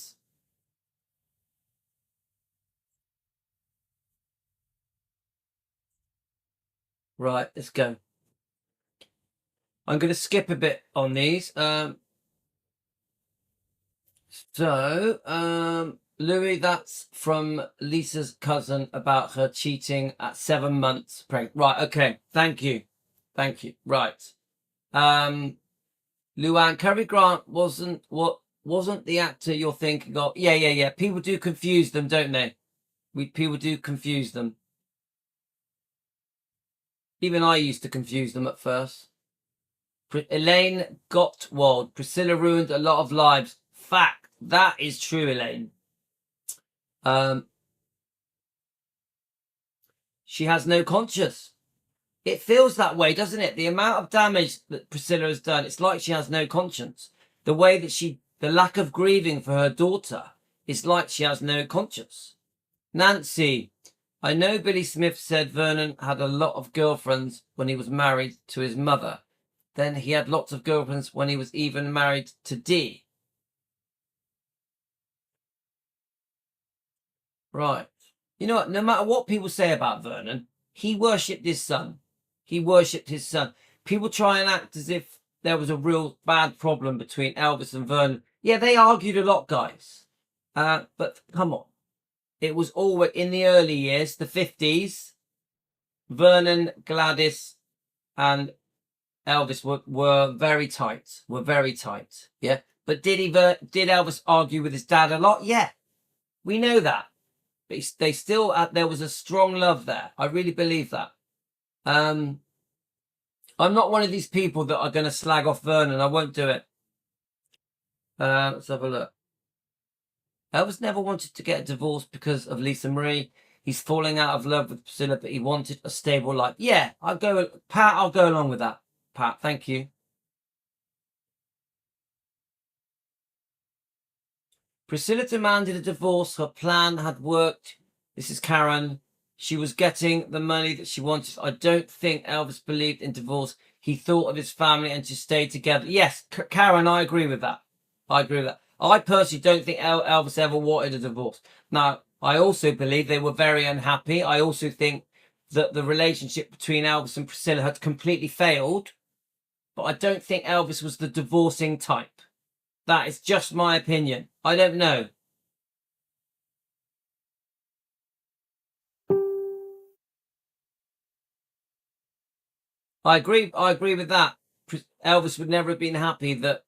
Right, let's go. I'm going to skip a bit on these. Louis, that's from Lisa's cousin about her cheating at 7 months pregnant. Right, okay. Thank you. Thank you. Right. Luann, Cary Grant wasn't the actor you're thinking of. Yeah. People do confuse them, don't they? People do confuse them. Even I used to confuse them at first. Elaine Gottwald, Priscilla ruined a lot of lives. Fact. That is true, Elaine. She has no conscience. It feels that way, doesn't it? The amount of damage that Priscilla has done, it's like she has no conscience. The way that the lack of grieving for her daughter, it's like she has no conscience. Nancy, I know Billy Smith said Vernon had a lot of girlfriends when he was married to his mother. Then he had lots of girlfriends when he was even married to Dee. Right. You know what? No matter what people say about Vernon, he worshipped his son. He worshipped his son. People try and act as if there was a real bad problem between Elvis and Vernon. Yeah, they argued a lot, guys. But come on. It was always in the early years, the 50s, Vernon, Gladys, and Elvis were very tight. Were very tight. Yeah. But did Elvis argue with his dad a lot? Yeah. We know that. But they still, there was a strong love there. I really believe that. I'm not one of these people that are going to slag off Vernon. I won't do it. Let's have a look. Elvis never wanted to get a divorce because of Lisa Marie. He's falling out of love with Priscilla, but he wanted a stable life. Yeah, Pat, I'll go along with that. Pat, thank you. Priscilla demanded a divorce. Her plan had worked. This is Karen. She was getting the money that she wanted. I don't think Elvis believed in divorce. He thought of his family and to stay together. Yes, Karen, I agree with that. I agree with that. I personally don't think Elvis ever wanted a divorce. Now, I also believe they were very unhappy. I also think that the relationship between Elvis and Priscilla had completely failed. But I don't think Elvis was the divorcing type. That is just my opinion. I don't know. I agree with that. Elvis would never have been happy that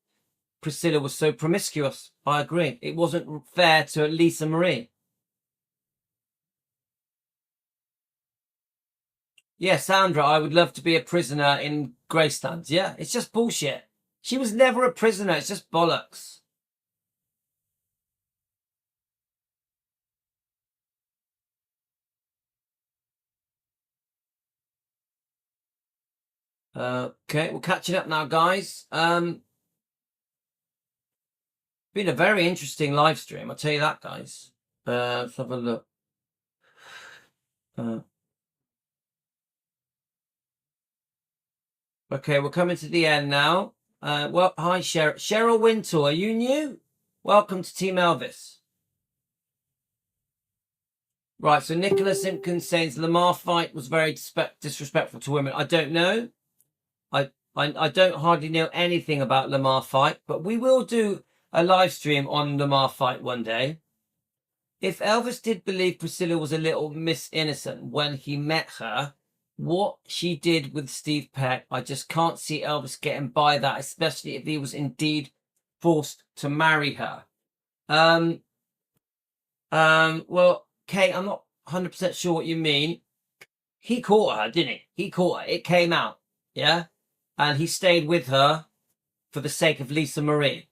Priscilla was so promiscuous. I agree. It wasn't fair to Lisa Marie. Yeah, Sandra, I would love to be a prisoner in Greystones. Yeah, it's just bullshit. She was never a prisoner. It's just bollocks. Okay, we're catching up now, guys. Been a very interesting live stream, I'll tell you that, guys. Let's have a look. Okay, we're coming to the end now. Well, hi, Cheryl Wintle. Are you new? Welcome to Team Elvis. Right, so Nicholas Simpkins says Lamar fight was very disrespectful to women. I don't know. I don't hardly know anything about Lamar fight, but we will do a live stream on Lamar fight one day. If Elvis did believe Priscilla was a little Miss Innocent when he met her, what she did with Steve Peck, I just can't see Elvis getting by that, especially if he was indeed forced to marry her. Well, Kate, I'm not 100% sure what you mean. He caught her, didn't he? He caught her. It came out, yeah? And he stayed with her for the sake of Lisa Marie.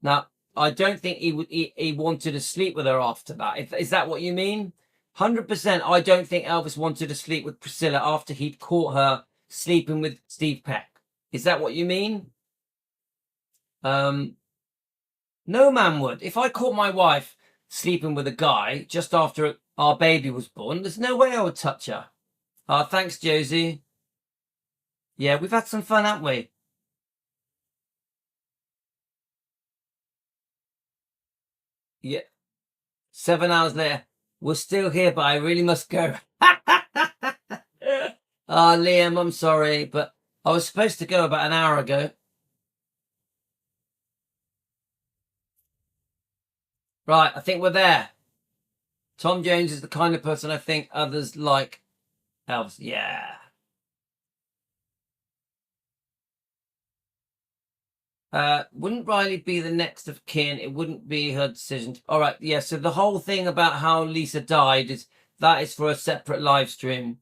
Now, I don't think he wanted to sleep with her after that. Is that what you mean? 100%, I don't think Elvis wanted to sleep with Priscilla after he'd caught her sleeping with Steve Peck. Is that what you mean? No man would. If I caught my wife sleeping with a guy just after our baby was born, there's no way I would touch her. Thanks, Josie. Yeah, we've had some fun, haven't we? Yeah. 7 hours later, we're still here, but I really must go. Liam, I'm sorry, but I was supposed to go about an hour ago. Right, I think we're there. Tom Jones is the kind of person I think others like. Elvis, yeah. Wouldn't Riley be the next of kin? It wouldn't be her decision. All right, yeah. So the whole thing about how Lisa died is for a separate live stream.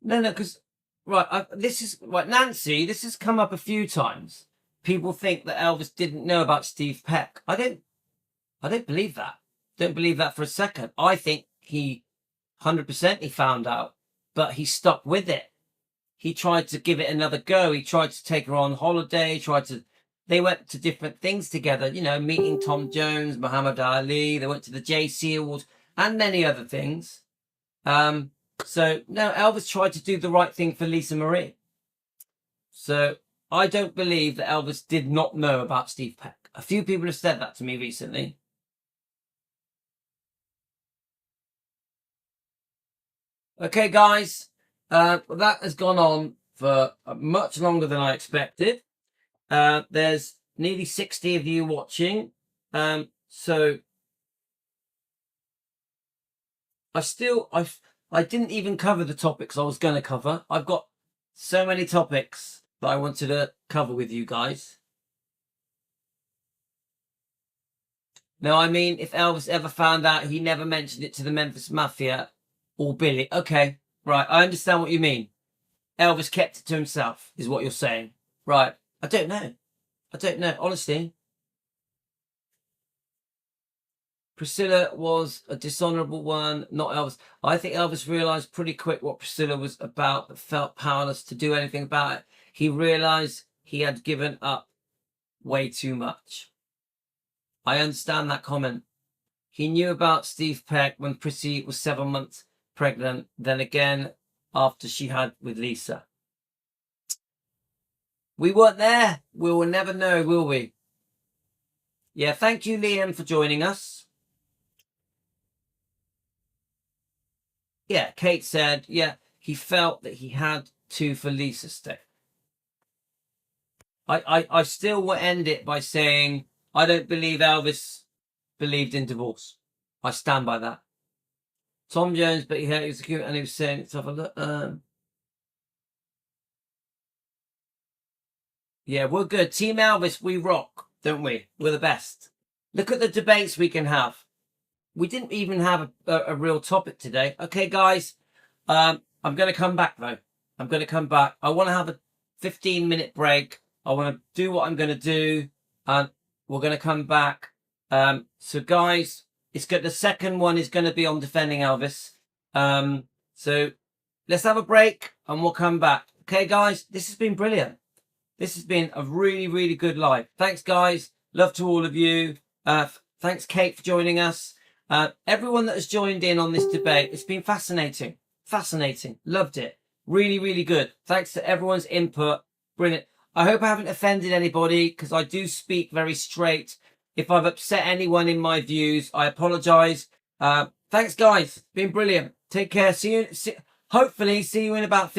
No, because right, this is right, Nancy. This has come up a few times. People think that Elvis didn't know about Steve Peck. I don't believe that. Don't believe that for a second. I think he 100% he found out, but he stuck with it. He tried to give it another go. He tried to take her on holiday. They went to different things together, you know, meeting Tom Jones, Muhammad Ali. They went to the JC Awards and many other things. So no, Elvis tried to do the right thing for Lisa Marie. So I don't believe that Elvis did not know about Steve Peck. A few people have said that to me recently. Okay, guys. That has gone on for much longer than I expected. There's nearly 60 of you watching. So I didn't even cover the topics I was going to cover. I've got so many topics that I wanted to cover with you guys. Now, I mean, if Elvis ever found out, he never mentioned it to the Memphis Mafia or Billy. Okay, right. I understand what you mean. Elvis kept it to himself, is what you're saying. Right. I don't know. Honestly. Priscilla was a dishonourable one, not Elvis. I think Elvis realised pretty quick what Priscilla was about, but felt powerless to do anything about it. He realised he had given up way too much. I understand that comment. He knew about Steve Peck when Prissy was 7 months pregnant, then again after she had with Lisa. We weren't there. We will never know, will we? Yeah, thank you, Liam, for joining us. Yeah, Kate said, yeah, he felt that he had to for Lisa's sake. I still will end it by saying I don't believe Elvis believed in divorce. I stand by that. Tom Jones, but he was cute and he was saying stuff like that. Yeah, we're good. Team Elvis, we rock, don't we? We're the best. Look at the debates we can have. We didn't even have a real topic today. Okay, guys, I'm going to come back, though. I'm going to come back. I want to have a 15-minute break. I want to do what I'm going to do, and we're going to come back. So, guys, it's good. The second one is going to be on defending Elvis. So let's have a break, and we'll come back. Okay, guys, this has been brilliant. This has been a really, really good live. Thanks, guys. Love to all of you. Thanks, Kate, for joining us. Everyone that has joined in on this debate, it's been fascinating. Fascinating. Loved it. Really, really good. Thanks to everyone's input. Brilliant. I hope I haven't offended anybody because I do speak very straight. If I've upset anyone in my views, I apologise. Thanks, guys. Been brilliant. Take care. See you. hopefully see you in about 15